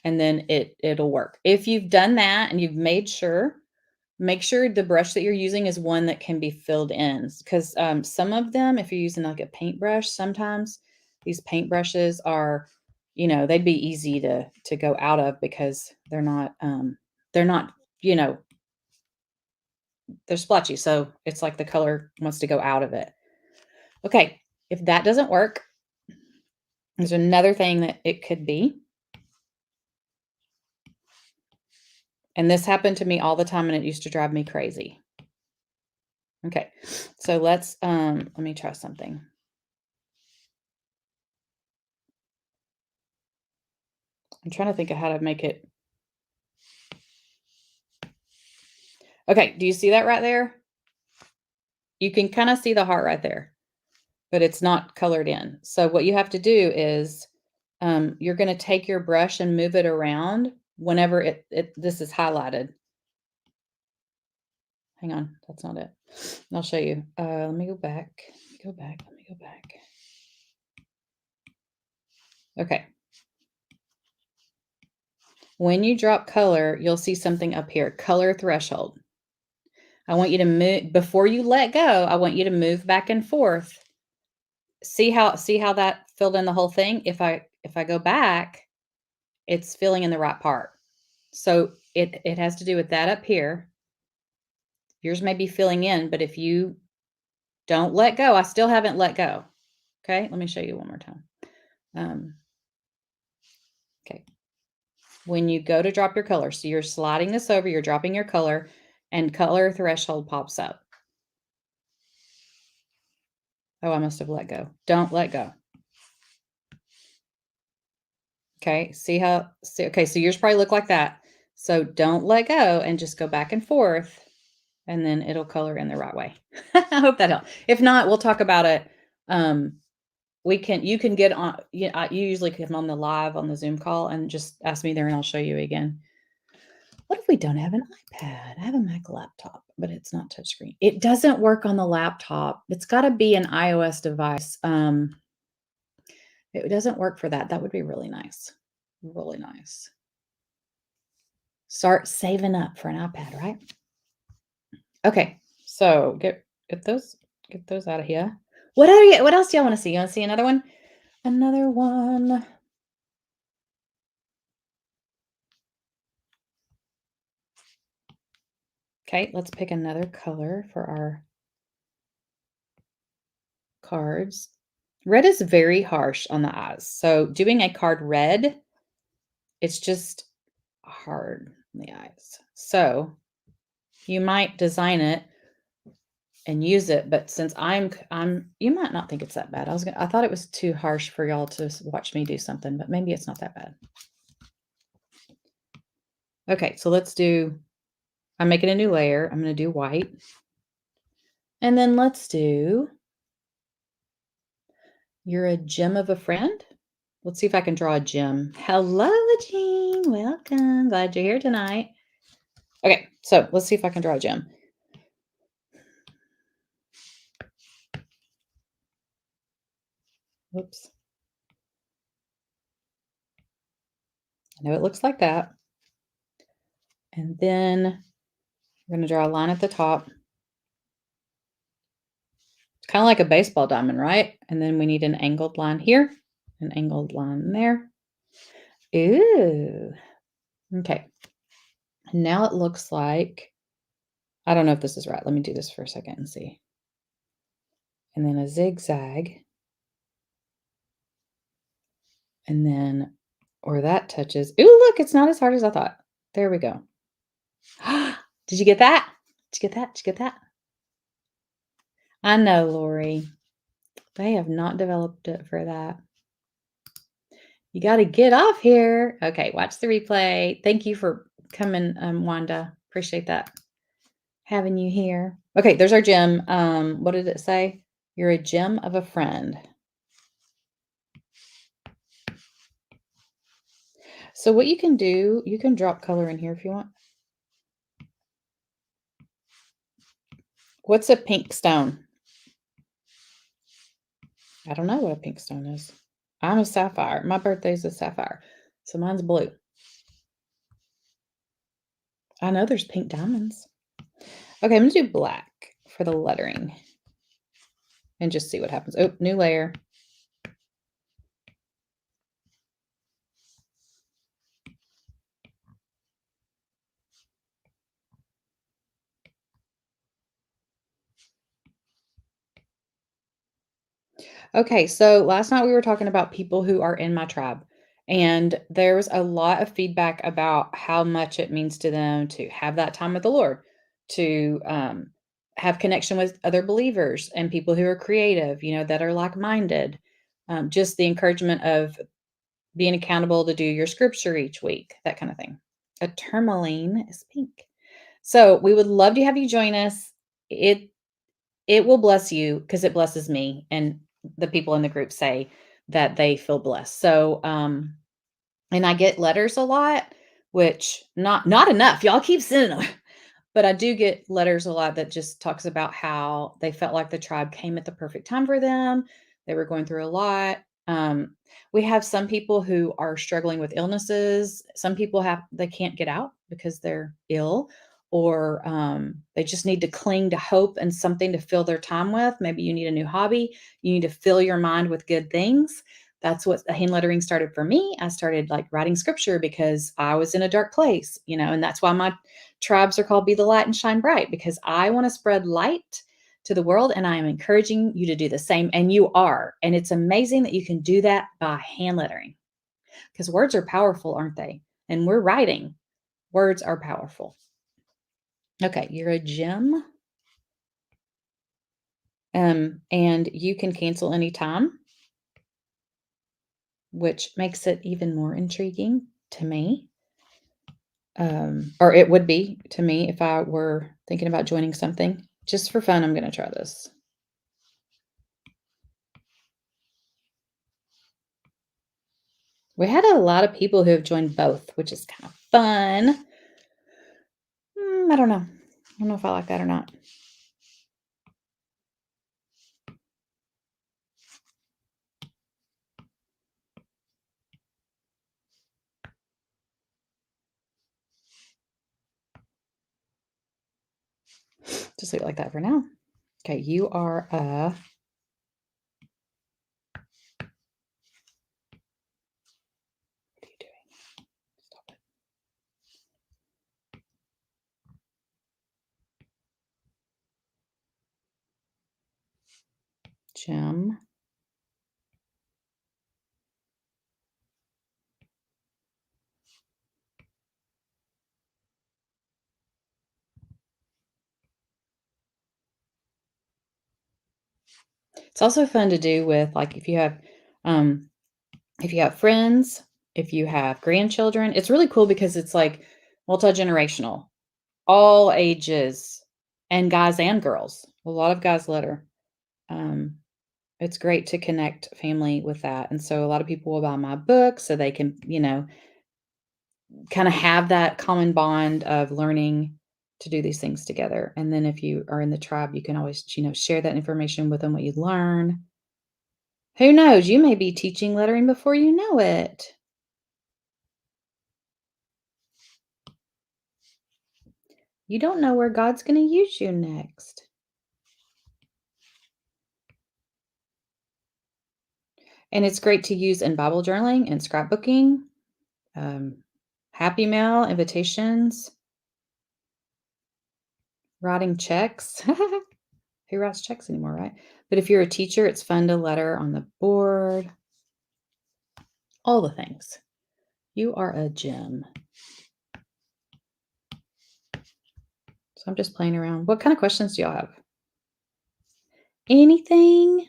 and then it'll work. If you've done that and you've made sure, make sure the brush that you're using is one that can be filled in, because some of them, if you're using like a paintbrush, sometimes these paintbrushes are, they'd be easy to go out of because they're not, they're splotchy. So it's like the color wants to go out of it. Okay. If that doesn't work, there's another thing that it could be. And this happened to me all the time, and it used to drive me crazy. Okay. So let me try something. I'm trying to think of how to make it. Okay, do you see that right there? You can kind of see the heart right there, but it's not colored in. So what you have to do is you're going to take your brush and move it around whenever this is highlighted. Hang on, that's not it. I'll show you. Let me go back. Let me go back. Okay. When you drop color, you'll see something up here, color threshold. I want you to move, before you let go, I want you to move back and forth. See how that filled in the whole thing? If I go back, it's filling in the right part. So it has to do with that up here. Yours may be filling in, but if you don't let go, I still haven't let go. Okay, let me show you one more time. Okay. When you go to drop your color, so you're sliding this over, you're dropping your color, and color threshold pops up. Oh, I must have let go. Don't let go. Okay, okay, so yours probably look like that. So don't let go and just go back and forth, and then it'll color in the right way. I hope that helped. If not, we'll talk about it. You can get on, you usually come on the live on the Zoom call and just ask me there and I'll show you again. What if we don't have an iPad? I have a Mac laptop, but it's not touchscreen. It doesn't work on the laptop. It's got to be an iOS device. It doesn't work for that. That would be really nice. Really nice. Start saving up for an iPad, right? Okay, so get those out of here. What else do y'all want to see? You want to see another one? Another one. Okay, let's pick another color for our cards. Red is very harsh on the eyes. So doing a card red, it's just hard on the eyes. So you might design it and use it, but since you might not think it's that bad. I thought it was too harsh for y'all to watch me do something, but maybe it's not that bad. Okay, so I'm making a new layer. I'm going to do white. And then let's do, you're a gem of a friend. Let's see if I can draw a gem. Hello, Jean. Welcome. Glad you're here tonight. Okay, so let's see if I can draw a gem. Whoops. I know it looks like that. And then we're going to draw a line at the top. It's kind of like a baseball diamond, right? And then we need an angled line here, an angled line there. Ooh. Okay. And now it looks like, I don't know if this is right. Let me do this for a second and see. And then a zigzag. And then where that touches, ooh, look, it's not as hard as I thought. There we go. Did you get that? Did you get that? Did you get that? I know, Lori. They have not developed it for that. You got to get off here. Okay, watch the replay. Thank you for coming, Wanda. Appreciate that. Having you here. Okay, there's our gem. What did it say? You're a gem of a friend. So what you can do, you can drop color in here if you want. What's a pink stone? I don't know what a pink stone is. I'm a sapphire. My birthday's a sapphire. So mine's blue. I know there's pink diamonds. Okay, I'm going to do black for the lettering. And just see what happens. Oh, new layer. Okay, so last night we were talking about people who are in my tribe, and there's a lot of feedback about how much it means to them to have that time with the Lord, to have connection with other believers and people who are creative, that are like-minded. Just the encouragement of being accountable to do your scripture each week, that kind of thing. A tourmaline is pink. So we would love to have you join us. It will bless you because it blesses me, and the people in the group say that they feel blessed. So, and I get letters a lot, which not enough. Y'all keep sending them. But I do get letters a lot that just talks about how they felt like the tribe came at the perfect time for them. They were going through a lot. We have some people who are struggling with illnesses. Some people they can't get out because they're ill, or they just need to cling to hope and something to fill their time with. Maybe you need a new hobby. You need to fill your mind with good things. That's what the hand lettering started for me. I started like writing scripture because I was in a dark place, and that's why my tribes are called Be the Light and Shine Bright, because I want to spread light to the world, and I am encouraging you to do the same, and you are. And it's amazing that you can do that by hand lettering, because words are powerful, aren't they? And we're writing. Words are powerful. Okay, you're a gem. And you can cancel anytime, which makes it even more intriguing to me. Or it would be to me if I were thinking about joining something. Just for fun, I'm going to try this. We had a lot of people who have joined both, which is kind of fun. I don't know. I don't know if I like that or not. Just leave it like that for now. Okay, you are a... What are you doing? Stop it. Jim. It's also fun to do with, like, if you have friends, if you have grandchildren. It's really cool because it's like multi-generational, all ages, and guys and girls. A lot of guys letter. Um, it's great to connect family with that. And so a lot of people will buy my book so they can, kind of have that common bond of learning to do these things together. And then if you are in the tribe, you can always, share that information with them, what you learn. Who knows? You may be teaching lettering before you know it. You don't know where God's going to use you next. And it's great to use in Bible journaling and scrapbooking, happy mail, invitations, writing checks. Who writes checks anymore, right? But if you're a teacher, it's fun to letter on the board. All the things. You are a gem. So I'm just playing around. What kind of questions do y'all have? Anything?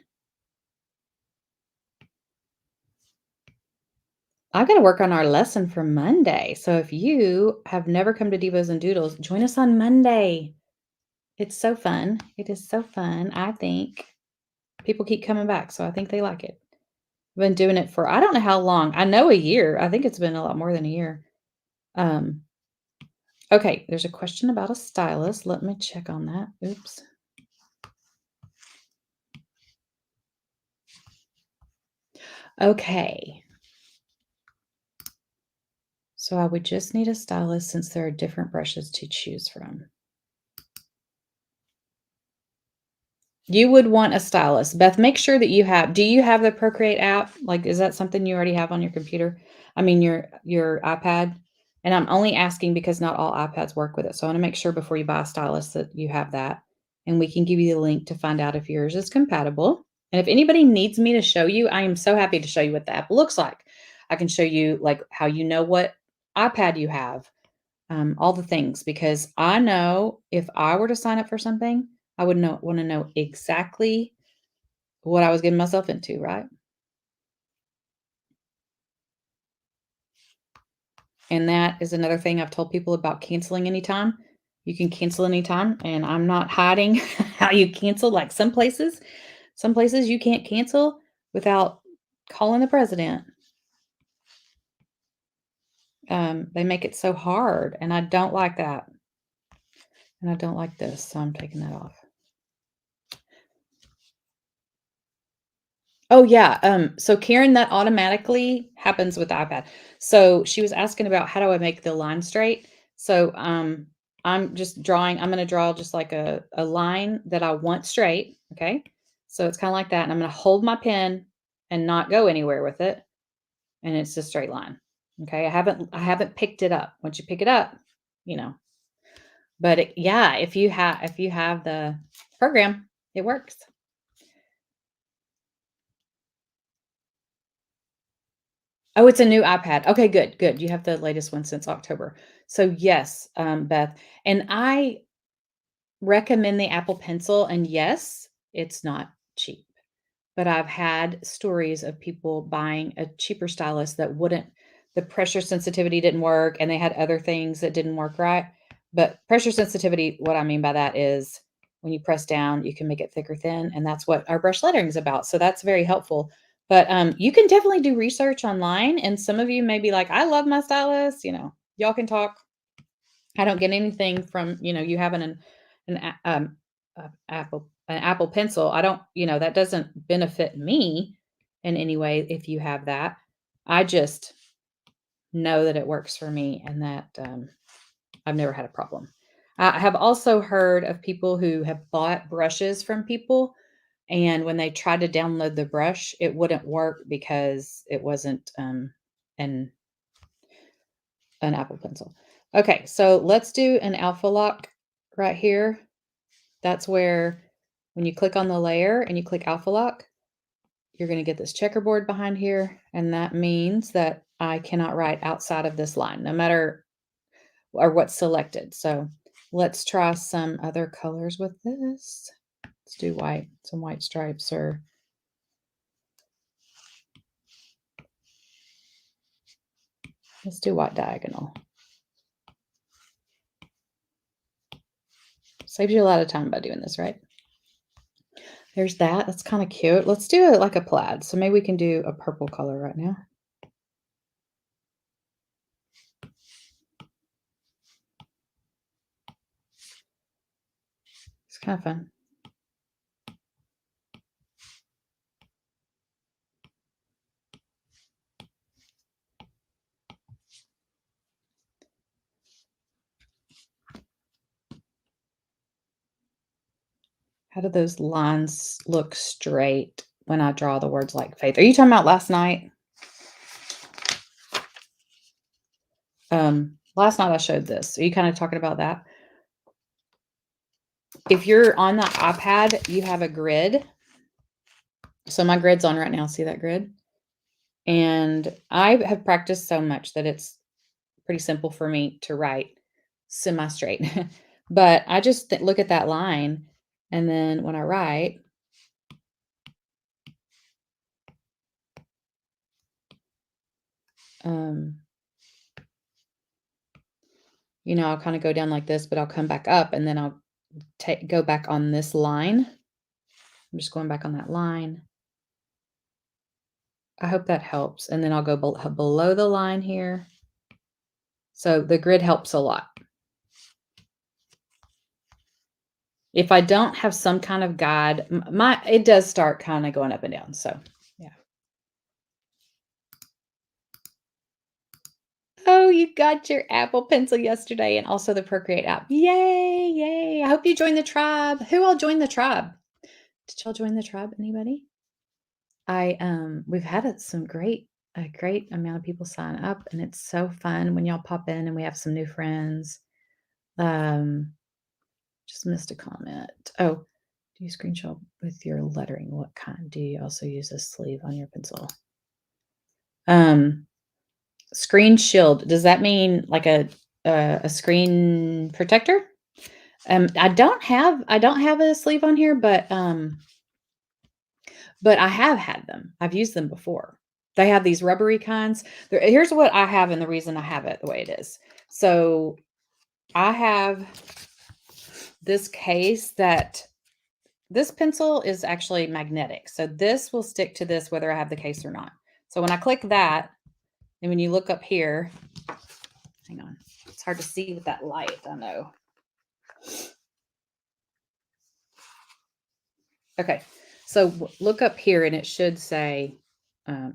I've got to work on our lesson for Monday. So if you have never come to Devos and Doodles, join us on Monday. It's so fun. It is so fun. I think people keep coming back, so I think they like it. I've been doing it for, I don't know how long. I know a year. I think it's been a lot more than a year. Okay, there's a question about a stylus. Let me check on that. Oops. Okay. So I would just need a stylus since there are different brushes to choose from. You would want a stylus. Beth, make sure that do you have the Procreate app? Like, is that something you already have on your computer? I mean, your iPad? And I'm only asking because not all iPads work with it. So I want to make sure before you buy a stylus that you have that. And we can give you the link to find out if yours is compatible. And if anybody needs me to show you, I am so happy to show you what the app looks like. I can show you like how you know what iPad you have, all the things, because I know if I were to sign up for something, I would want to know exactly what I was getting myself into, right? And that is another thing I've told people about canceling anytime. You can cancel anytime, and I'm not hiding how you cancel. Like some places you can't cancel without calling the president. They make it so hard, and I don't like that. And I don't like this, so I'm taking that off. Oh, yeah, so Karen, that automatically happens with the iPad. So she was asking about how do I make the line straight? So, I'm gonna draw just like a line that I want straight, okay? So it's kinda like that, and I'm gonna hold my pen and not go anywhere with it, and it's a straight line, okay? I haven't picked it up. Once you pick it up, you know, but yeah, if you have the program, it works. Oh, it's a new iPad. Okay, good, good. You have the latest one since October. So yes, Beth, and I recommend the Apple Pencil. And yes, it's not cheap, but I've had stories of people buying a cheaper stylus that the pressure sensitivity didn't work, and they had other things that didn't work right. But pressure sensitivity, what I mean by that is when you press down, you can make it thick or thin, and that's what our brush lettering is about. So that's very helpful. But you can definitely do research online, and some of you may be like, "I love my stylus." Y'all can talk. I don't get anything from you having an Apple Pencil. I don't, that doesn't benefit me in any way if you have that. I just know that it works for me, and that I've never had a problem. I have also heard of people who have bought brushes from people, and when they tried to download the brush, it wouldn't work because it wasn't an an Apple Pencil. Okay, so let's do an alpha lock right here. That's where when you click on the layer and you click alpha lock, you're going to get this checkerboard behind here. And that means that I cannot write outside of this line, no matter or what's selected. So let's try some other colors with this. Let's do white, some white stripes, or let's do white diagonal. Saves you a lot of time by doing this, right? There's that. That's kind of cute. Let's do it like a plaid. So maybe we can do a purple color right now. It's kind of fun. How do those lines look straight when I draw the words like faith? Are you talking about last night? Last night I showed this. Are you kind of talking about that? If you're on the iPad, you have a grid. So my grid's on right now. See that grid? And I have practiced so much that it's pretty simple for me to write semi-straight. But I just look at that line, and then when I write, you know, I'll kind of go down like this, but I'll come back up, and then I'll go back on this line. I'm just going back on that line. I hope that helps. And then I'll go below the line here. So the grid helps a lot. If I don't have some kind of guide, it does start kind of going up and down. So yeah. Oh, you got your Apple Pencil yesterday and also the Procreate app. Yay, yay. I hope you joined the tribe. Who all joined the tribe? Did y'all join the tribe? Anybody? We've had a great amount of people sign up, and it's so fun when y'all pop in and we have some new friends. Just missed a comment. Oh, do you screenshot with your lettering? What kind? Do you also use a sleeve on your pencil? Screen shield. Does that mean like a screen protector? I don't have a sleeve on here, but I have had them. I've used them before. They have these rubbery kinds. Here's what I have and the reason I have it the way it is. So I have this case that this pencil is actually magnetic. So this will stick to this whether I have the case or not. So when I click that, and when you look up here, hang on, it's hard to see with that light, I know. Okay, so look up here and it should say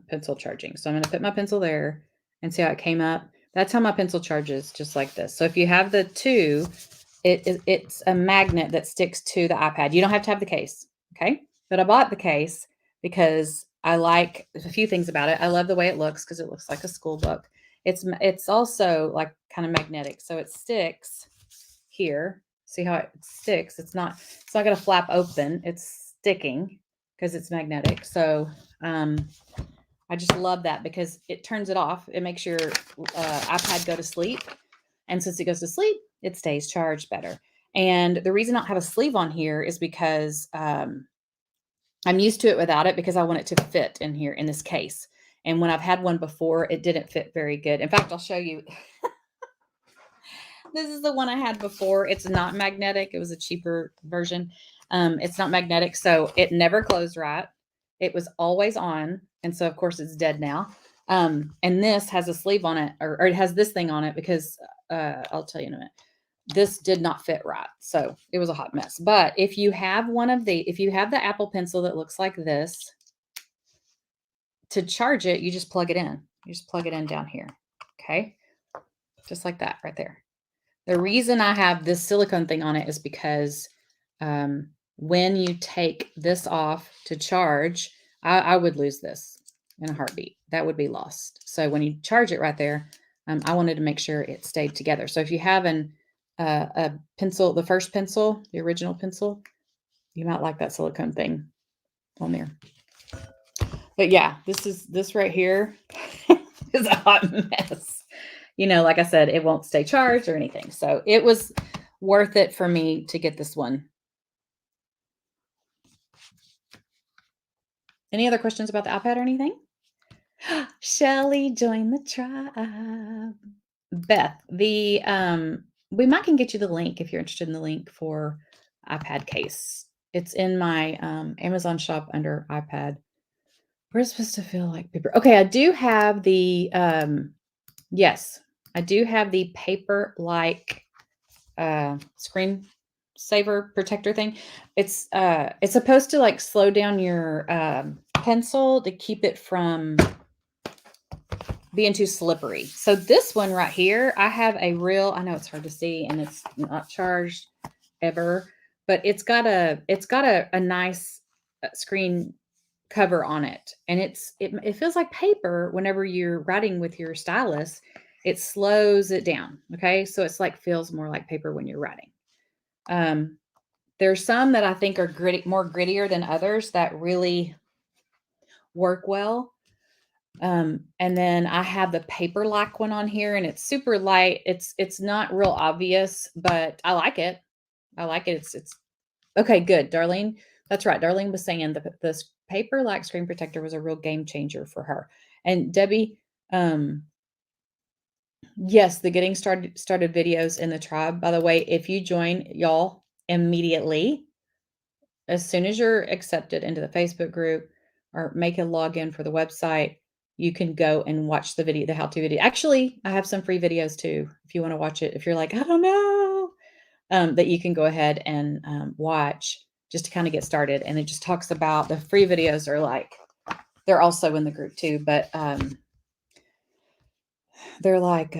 pencil charging. So I'm going to put my pencil there and see how it came up. That's how my pencil charges, just like this. So if you have the two, it's a magnet that sticks to the iPad. You don't have to have the case, okay? But I bought the case because I like a few things about it. I love the way it looks because it looks like a school book. It's also like kind of magnetic, so it sticks here. See how it sticks? It's not going to flap open. It's sticking because it's magnetic. So I just love that because it turns it off. It makes your iPad go to sleep. And since it goes to sleep, it stays charged better. And the reason I don't have a sleeve on here is because I'm used to it without it because I want it to fit in here in this case. And when I've had one before, it didn't fit very good. In fact, I'll show you. This is the one I had before. It's not magnetic. It was a cheaper version. It's not magnetic, so it never closed right. It was always on. And so, of course, it's dead now. And this has a sleeve on it, or it has this thing on it because I'll tell you in a minute. This did not fit right. So it was a hot mess. But if you have if you have the Apple Pencil that looks like this, to charge it, you just plug it in. You just plug it in down here. Okay. Just like that right there. The reason I have this silicone thing on it is because when you take this off to charge, I would lose this in a heartbeat. That would be lost. So when you charge it right there, I wanted to make sure it stayed together. So if you have a pencil, the first pencil, the original pencil, you might like that silicone thing on there. But yeah, this right here is a hot mess. You know, like I said, it won't stay charged or anything. So it was worth it for me to get this one. Any other questions about the iPad or anything? Shelly, join the tribe. Beth, the we might can get you the link if you're interested in the link for iPad case. It's in my Amazon shop under iPad. We're supposed to feel like paper. Okay, I do have the yes, I do have the paper like screen saver protector thing. It's supposed to like slow down your pencil to keep it from being too slippery. So this one right here, I have a real, I know it's hard to see and it's not charged ever, but it's got a nice screen cover on it. And it feels like paper whenever you're writing with your stylus. It slows it down. Okay. So it's like feels more like paper when you're writing. There's some that I think are more grittier than others that really work well. And then I have the paper like one on here and it's super light. It's not real obvious, but I like it. I like it. It's okay. Good. Darlene. That's right. Darlene was saying the paper like screen protector was a real game changer for her. And Debbie, yes, the getting started videos in the tribe. By the way, if you join y'all immediately, as soon as you're accepted into the Facebook group or make a login for the website, you can go and watch the video, the how-to video. Actually, I have some free videos too, if you want to watch it. If you're like, I don't know, that you can go ahead and watch just to kind of get started. And it just talks about the free videos are like, they're also in the group too, but they're like,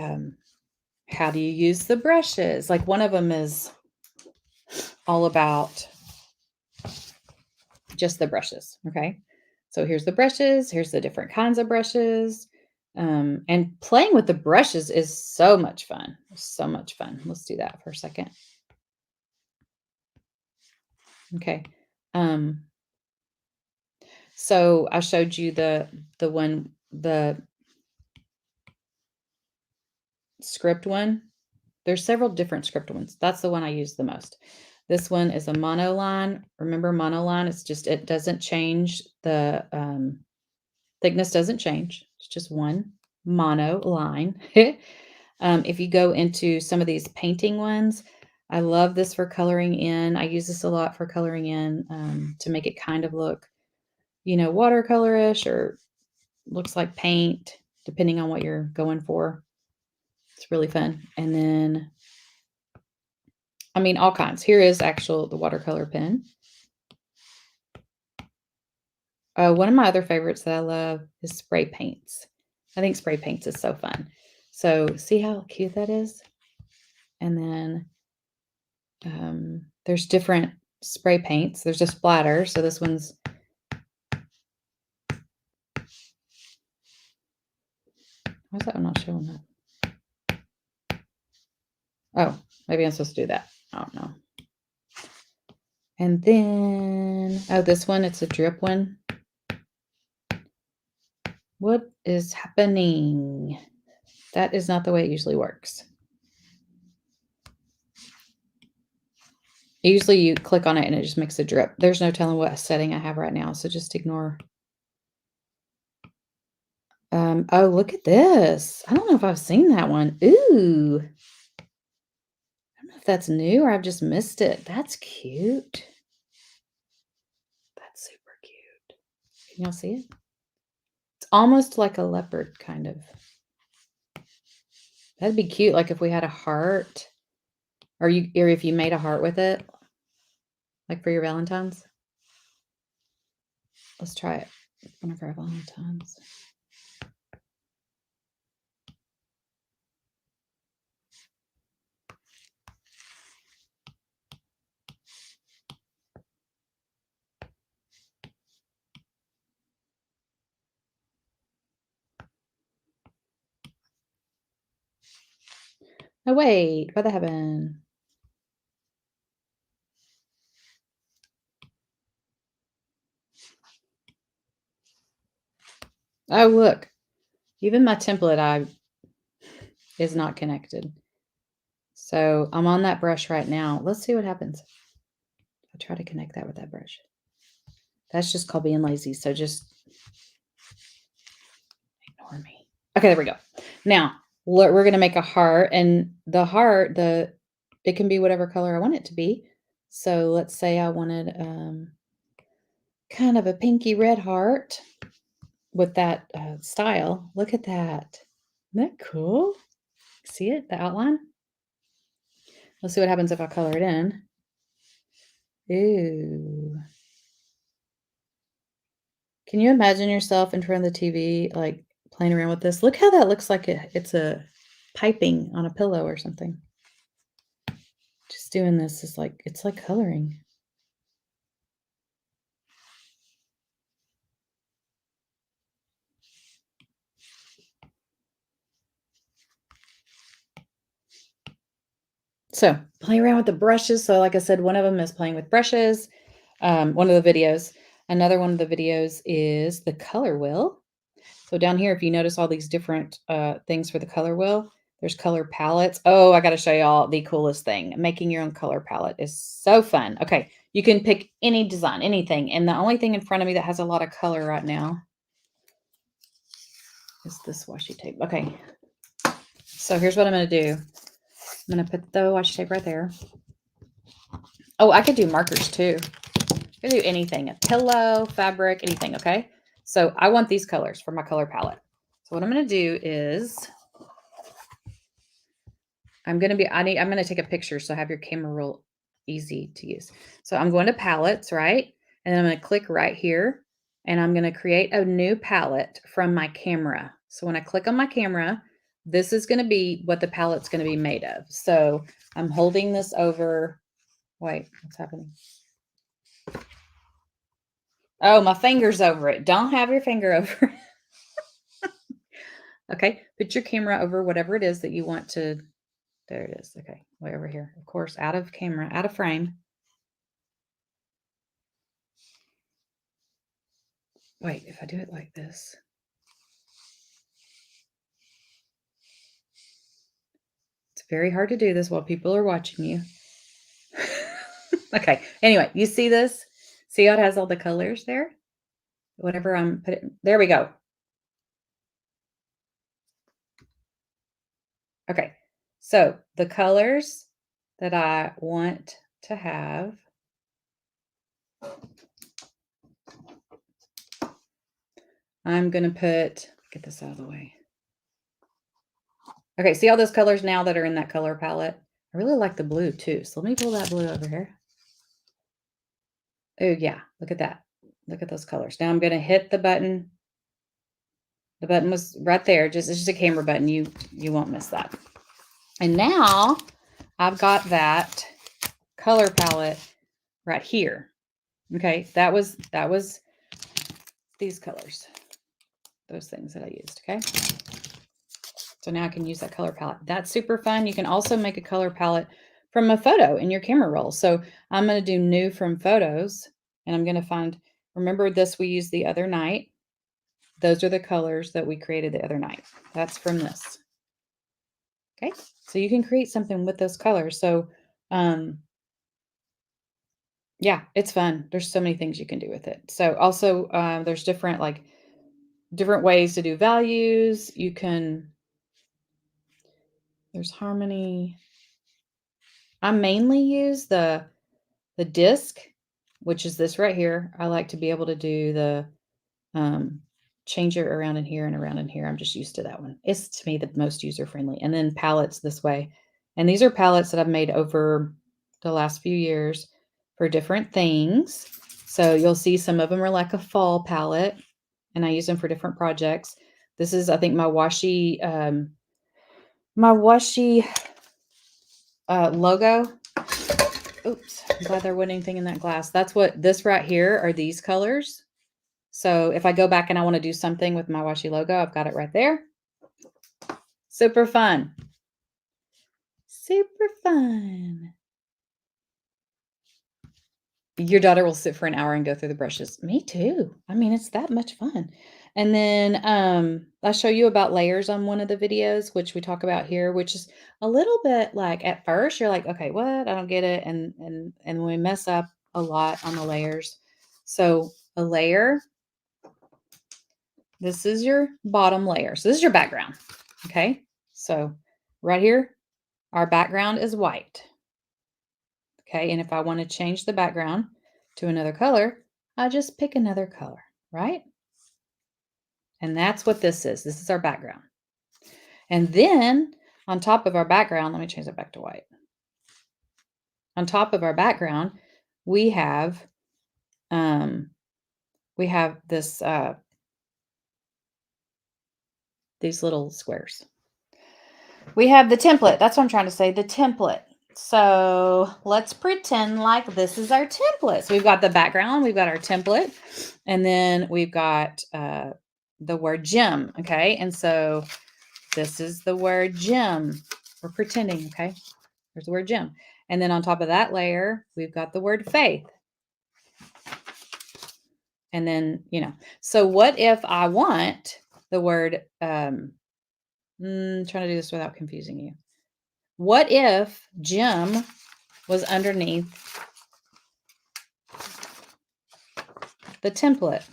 how do you use the brushes? Like one of them is all about just the brushes. Okay. So here's the brushes. Here's the different kinds of brushes. And playing with the brushes is so much fun. So much fun. Let's do that for a second. Okay. So I showed you the script one. There's several different script ones. That's the one I use the most. This one is a monoline. Remember monoline? It doesn't change. The thickness doesn't change. It's just one mono line. If you go into some of these painting ones, I love this for coloring in. I use this a lot for coloring in to make it kind of look, watercolorish or looks like paint, depending on what you're going for. It's really fun. And then, all kinds. Here is the watercolor pen. One of my other favorites that I love is spray paints. I think spray paints is so fun. So see how cute that is? And then there's different spray paints. There's a splatter. So this one's why is that one not showing up? Oh, maybe I'm supposed to do that. I don't know. And then, this one, it's a drip one. What is happening? That is not the way it usually works. Usually you click on it and it just makes a drip. There's no telling what setting I have right now, so just ignore. Oh, look at this. I don't know if I've seen that one. Ooh. I don't know if that's new or I've just missed it. That's cute. That's super cute. Can y'all see it? It's almost like a leopard, kind of. That'd be cute, like if we had a heart, or if you made a heart with it, like for your Valentine's. Let's try it. One of our Valentines. Oh, wait, what happened? Oh, look, even my template eye is not connected. So I'm on that brush right now. Let's see what happens. I'll try to connect that with that brush. That's just called being lazy. So just ignore me. Okay, there we go. Now we're going to make a heart, and the heart, it can be whatever color I want it to be. So let's say I wanted kind of a pinky red heart with that style. Look at that. Isn't that cool? See it, the outline? Let's see what happens if I color it in. Ooh. Can you imagine yourself in front of the TV, like playing around with this? Look how that looks like it's a piping on a pillow or something. Just doing this is like, it's like coloring. So play around with the brushes. So like I said, one of them is playing with brushes. One of the videos. Another one of the videos is the color wheel. So down here, if you notice all these different things for the color wheel, there's color palettes. Oh, I got to show y'all the coolest thing. Making your own color palette is so fun. Okay, you can pick any design, anything. And the only thing in front of me that has a lot of color right now is this washi tape. Okay, so here's what I'm going to do. I'm going to put the washi tape right there. Oh, I could do markers too. I could do anything, a pillow, fabric, anything, okay? So I want these colors for my color palette. So what I'm going to do is I'm going to take a picture so have your camera real easy to use. So I'm going to palettes, right? And then I'm going to click right here and I'm going to create a new palette from my camera. So when I click on my camera, this is going to be what the palette's going to be made of. So I'm holding this over. Wait, what's happening? Oh, my finger's over it. Don't have your finger over it. Okay, put your camera over whatever it is that you want to. There it is. Okay, way over here. Of course, out of camera, out of frame. Wait, if I do it like this. It's very hard to do this while people are watching you. Okay, anyway, you see this? See how it has all the colors there? Whatever I'm putting, there we go. Okay, so the colors that I want to have, I'm going to get this out of the way. Okay, see all those colors now that are in that color palette? I really like the blue too. So let me pull that blue over here. Oh yeah, look at that. Look at those colors. Now I'm going to hit the button. The button was right there. It's just a camera button. You won't miss that. And now I've got that color palette right here. Okay, that was these colors. Those things that I used, okay? So now I can use that color palette. That's super fun. You can also make a color palette from a photo in your camera roll. So I'm going to do new from photos, and I'm going to find, remember this we used the other night. Those are the colors that we created the other night. That's from this. Okay, so you can create something with those colors. So yeah, it's fun. There's so many things you can do with it. So also there's different ways to do values. There's harmony. I mainly use the disc, which is this right here. I like to be able to do the change it around in here and around in here. I'm just used to that one. It's to me the most user friendly. And then palettes this way. And these are palettes that I've made over the last few years for different things. So you'll see some of them are like a fall palette, and I use them for different projects. This is, I think, my washi logo. Oops, I'm glad there wasn't anything in that glass. That's what this right here are, these colors. So if I go back and I want to do something with my washi logo, I've got it right there. Super fun. Super fun. Your daughter will sit for an hour and go through the brushes. Me too. I mean, it's that much fun. And then I'll show you about layers on one of the videos, which we talk about here, which is a little bit like at first you're like, okay, what? I don't get it. And we mess up a lot on the layers. So a layer, this is your bottom layer. So this is your background. Okay. So right here, our background is white. Okay. And if I want to change the background to another color, I just pick another color, right? And that's what this is. This is our background. And then on top of our background, let me change that back to white. On top of our background, we have this these little squares. We have the template. That's what I'm trying to say, the template. So let's pretend like this is our template. So we've got the background, we've got our template, and then we've got the word gym. Okay. And so this is the word gym. We're pretending. Okay. There's the word gym. And then on top of that layer, we've got the word faith. And then, so what if I want the word, trying to do this without confusing you. What if gym was underneath the template?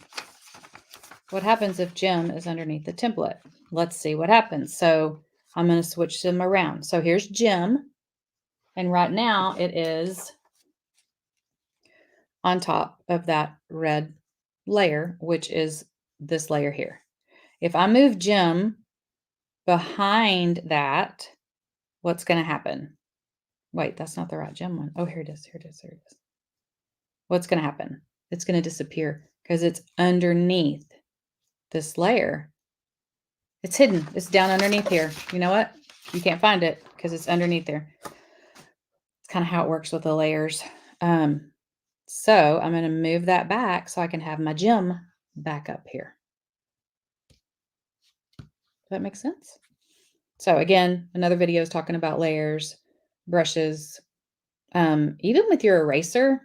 What happens if gym is underneath the template? Let's see what happens. So I'm going to switch them around. So here's gym. And right now it is on top of that red layer, which is this layer here. If I move gym behind that, what's going to happen? Wait, that's not the right gem one. Oh, here it is. Here it is. Here it is. What's going to happen? It's going to disappear because it's underneath this layer. It's hidden. It's down underneath here. You know what? You can't find it because it's underneath there. It's kind of how it works with the layers. So I'm going to move that back so I can have my gem back up here. Does that make sense? So again, another video is talking about layers, brushes. Even with your eraser,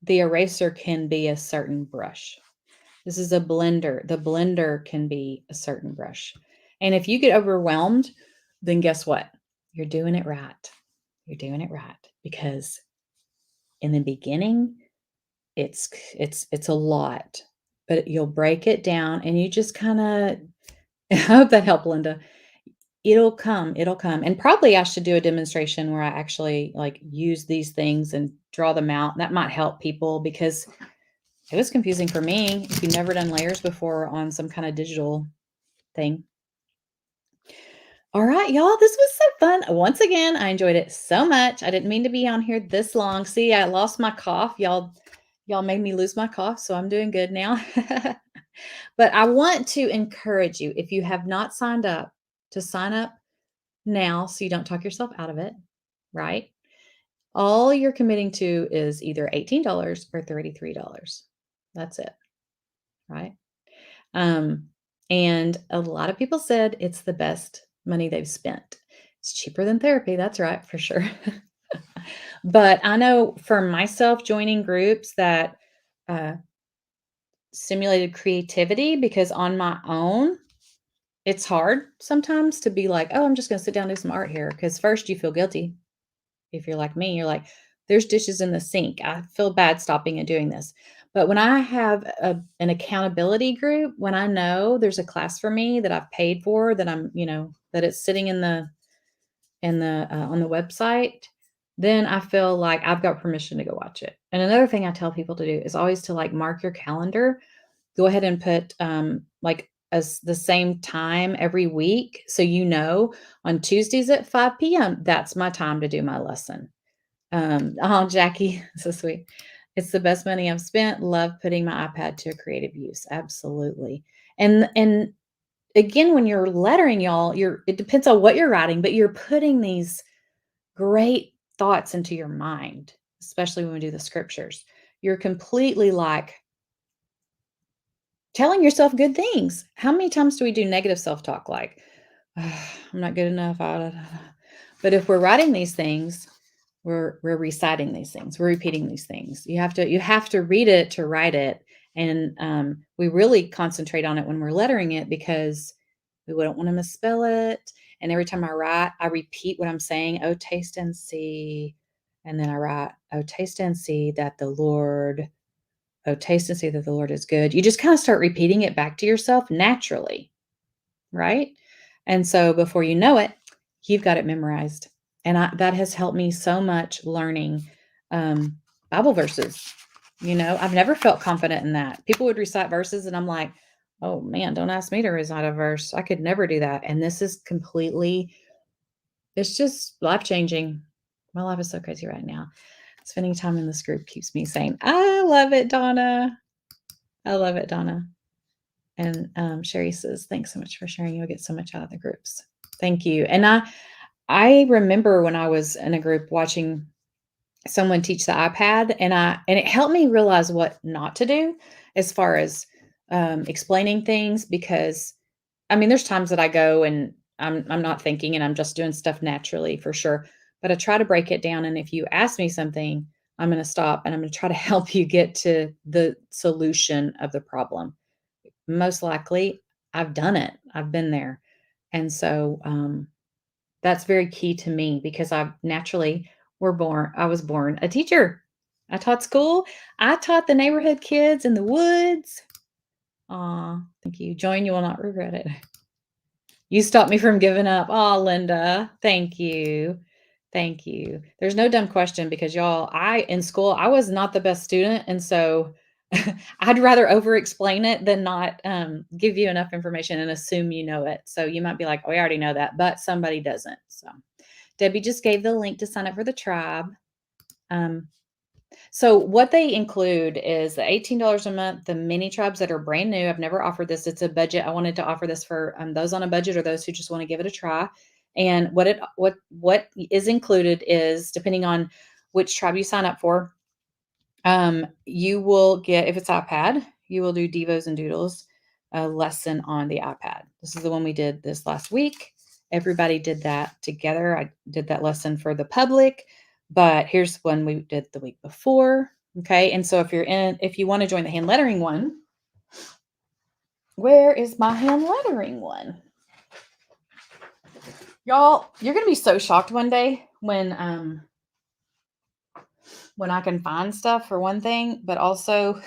the eraser can be a certain brush. This is a blender. The blender can be a certain brush. And if you get overwhelmed, then guess what? You're doing it right. You're doing it right because in the beginning, it's a lot, but you'll break it down and you just kind of, I hope that helped, Linda. It'll come. And probably I should do a demonstration where I actually like use these things and draw them out. That might help people because it was confusing for me if you've never done layers before on some kind of digital thing. All right, y'all, this was so fun. Once again, I enjoyed it so much. I didn't mean to be on here this long. See, I lost my cough. Y'all made me lose my cough, so I'm doing good now. But I want to encourage you, if you have not signed up, to sign up now so you don't talk yourself out of it, right? All you're committing to is either $18 or $33. That's it, right? And a lot of people said it's the best money they've spent. It's cheaper than therapy. That's right, for sure. But I know for myself, joining groups that stimulated creativity, because on my own, it's hard sometimes to be like, oh, I'm just going to sit down and do some art here. Because first you feel guilty. If you're like me, you're like, there's dishes in the sink. I feel bad stopping and doing this. But when I have an accountability group, when I know there's a class for me that I've paid for, that I'm, that it's sitting in the on the website, then I feel like I've got permission to go watch it. And another thing I tell people to do is always to like mark your calendar. Go ahead and put like as the same time every week. So on Tuesdays at 5 p.m., that's my time to do my lesson. Oh, Jackie, so sweet. It's the best money I've spent. Love putting my iPad to creative use. Absolutely. And again, when you're lettering, y'all, it depends on what you're writing, but you're putting these great thoughts into your mind, especially when we do the scriptures. You're completely like telling yourself good things. How many times do we do negative self-talk? Like, I'm not good enough. But if we're writing these things, we're reciting these things. We're repeating these things. You have to read it to write it. And we really concentrate on it when we're lettering it because we wouldn't want to misspell it. And every time I write, I repeat what I'm saying. Oh, taste and see. And then I write, oh, taste and see that the Lord, oh, taste and see that the Lord is good. You just kind of start repeating it back to yourself naturally, right? And so before you know it, you've got it memorized. And that has helped me so much learning Bible verses. I've never felt confident in that. People would recite verses and I'm like, oh man, don't ask me to recite a verse. I could never do that. And this is it's just life changing. My life is so crazy right now. Spending time in this group keeps me sane. I love it, Donna. I love it, Donna. And Sherry says, thanks so much for sharing. You'll get so much out of the groups. Thank you. And I remember when I was in a group watching someone teach the iPad, and it helped me realize what not to do as far as explaining things, because there's times that I go and I'm not thinking and I'm just doing stuff naturally for sure, but I try to break it down. And if you ask me something, I'm going to stop and I'm going to try to help you get to the solution of the problem. Most likely I've done it. I've been there. And so that's very key to me because I was born a teacher. I taught school. I taught the neighborhood kids in the woods. Aw, thank you. Join, you will not regret it. You stopped me from giving up. Aw, Linda, thank you. Thank you. There's no dumb question because y'all, in school, I was not the best student. And so I'd rather over explain it than not give you enough information and assume you know it. So you might be like, oh, I already know that, but somebody doesn't. So Debbie just gave the link to sign up for the tribe. So what they include is the $18 a month, the mini tribes that are brand new. I've never offered this. It's a budget. I wanted to offer this for those on a budget or those who just want to give it a try. And what is included is, depending on which tribe you sign up for, you will get, if it's iPad, you will do devos and doodles, a lesson on the iPad. This is the one we did this last week. Everybody did that together. I did that lesson for the public, but here's one we did the week before. Okay. And so if you want to join the hand lettering one, where is my hand lettering one? Y'all, you're going to be so shocked one day when I can find stuff, for one thing, but also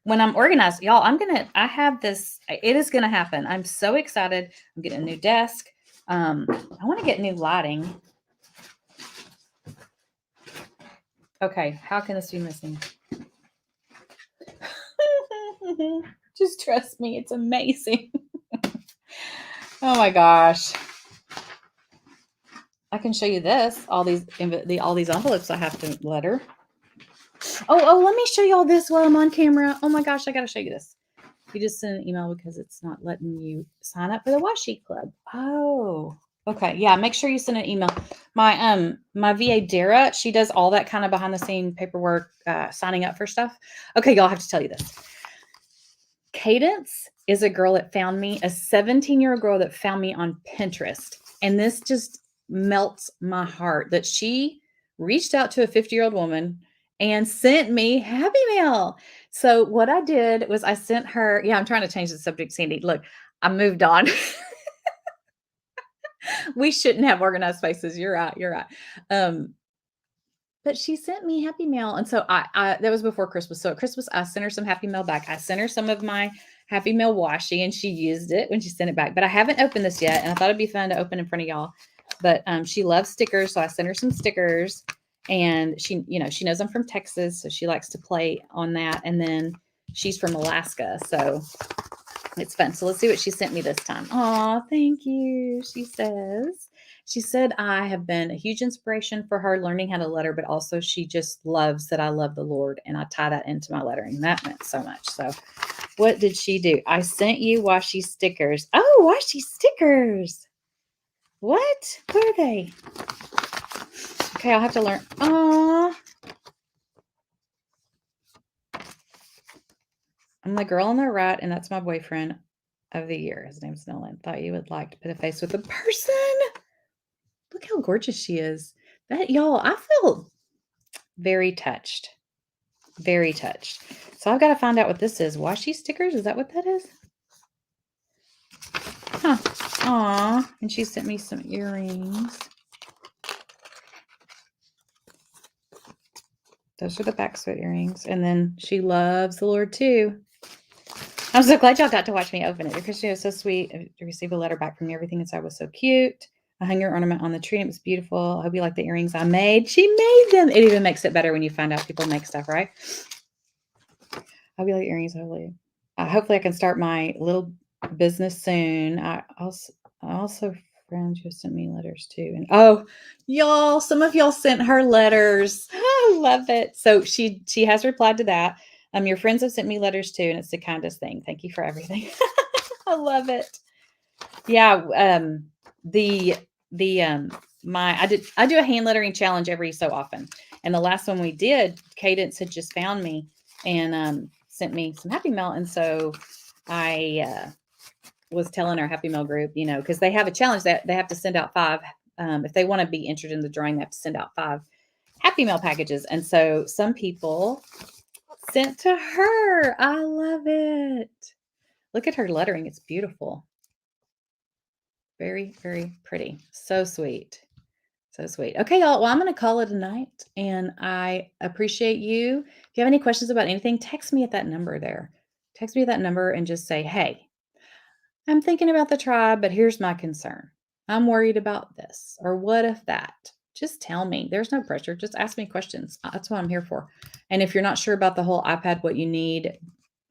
when I'm organized. Y'all, I have this, it is going to happen. I'm so excited. I'm getting a new desk. I want to get new lighting. Okay, how can this be missing? Just trust me, it's amazing. Oh my gosh. I can show you this, all these envelopes I have to letter. Oh, let me show you all this while I'm on camera. Oh my gosh, I got to show you this. You just send an email because it's not letting you sign up for the washi club. Oh, okay. Yeah, make sure you send an email. My VA Dara, she does all that kind of behind the scene paperwork, signing up for stuff. Okay, y'all, I have to tell you this. Cadence is a girl that found me, a 17-year-old girl that found me on Pinterest. And this just melts my heart that she reached out to a 50-year-old woman and sent me Happy Mail. So what I did was I sent her, yeah, I'm trying to change the subject, Sandy. Look, I moved on. We shouldn't have organized spaces. You're right. But she sent me Happy Mail. And so I that was before Christmas. So at Christmas, I sent her some Happy Mail back. I sent her some of my Happy Mail washi and she used it when she sent it back. But I haven't opened this yet. And I thought it'd be fun to open in front of y'all. But she loves stickers. So I sent her some stickers. And she knows I'm from Texas. So she likes to play on that. And then she's from Alaska. So it's fun. So let's see what she sent me this time. Oh, thank you. She said, I have been a huge inspiration for her learning how to letter, but also she just loves that I love the Lord. And I tie that into my lettering. That meant so much. So what did she do? I sent you washi stickers. Oh, washi stickers. What? Where are they? Okay, I'll have to learn. Oh, I'm the girl on the right, and that's my boyfriend of the year. His name's Nolan. Thought you would like to put a face with a person. Look Look how gorgeous she is. That y'all, I feel very touched. Very touched. So I've got to find out what this is. Washi stickers? Is that what that is? Huh. Aw. And she sent me some earrings. Those are the backstitch earrings. And then she loves the Lord too. I'm so glad y'all got to watch me open it. Christina was so sweet to receive a letter back from you. Everything inside was so cute. I hung your ornament on the tree and it was beautiful. I hope you like the earrings I made. She made them. It even makes it better when you find out people make stuff, right? I hope you like earrings. Hopefully I can start my little business soon. I also friends just sent me letters too. And oh, y'all, some of y'all sent her letters. I love it. So she has replied to that. Your friends have sent me letters too, and it's the kindest thing. Thank you for everything. I love it. Yeah. I do a hand lettering challenge every so often. And the last one we did, Cadence had just found me and sent me some Happy Mail. And so I was telling our Happy Mail group, because they have a challenge that they have to send out 5. If they want to be entered in the drawing, they have to send out 5 Happy Mail packages. And so some people sent to her. I love it. Look at her lettering. It's beautiful. Very, very pretty. So sweet. So sweet. Okay, y'all. Well, I'm going to call it a night, and I appreciate you. If you have any questions about anything, text me at that number there. Text me at that number and just say, hey, I'm thinking about the tribe, but here's my concern. I'm worried about this, or what if that? Just tell me. There's no pressure. Just ask me questions. That's what I'm here for. And if you're not sure about the whole iPad, what you need,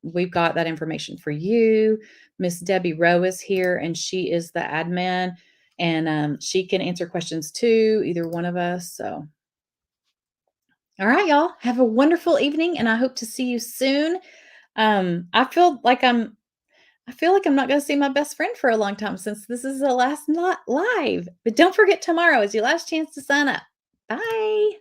we've got that information for you. Miss Debbie Rowe is here, and she is the admin, and she can answer questions too, either one of us. So, all right, y'all, have a wonderful evening, and I hope to see you soon. I feel like I'm not going to see my best friend for a long time since this is the last not live. But don't forget, tomorrow is your last chance to sign up. Bye.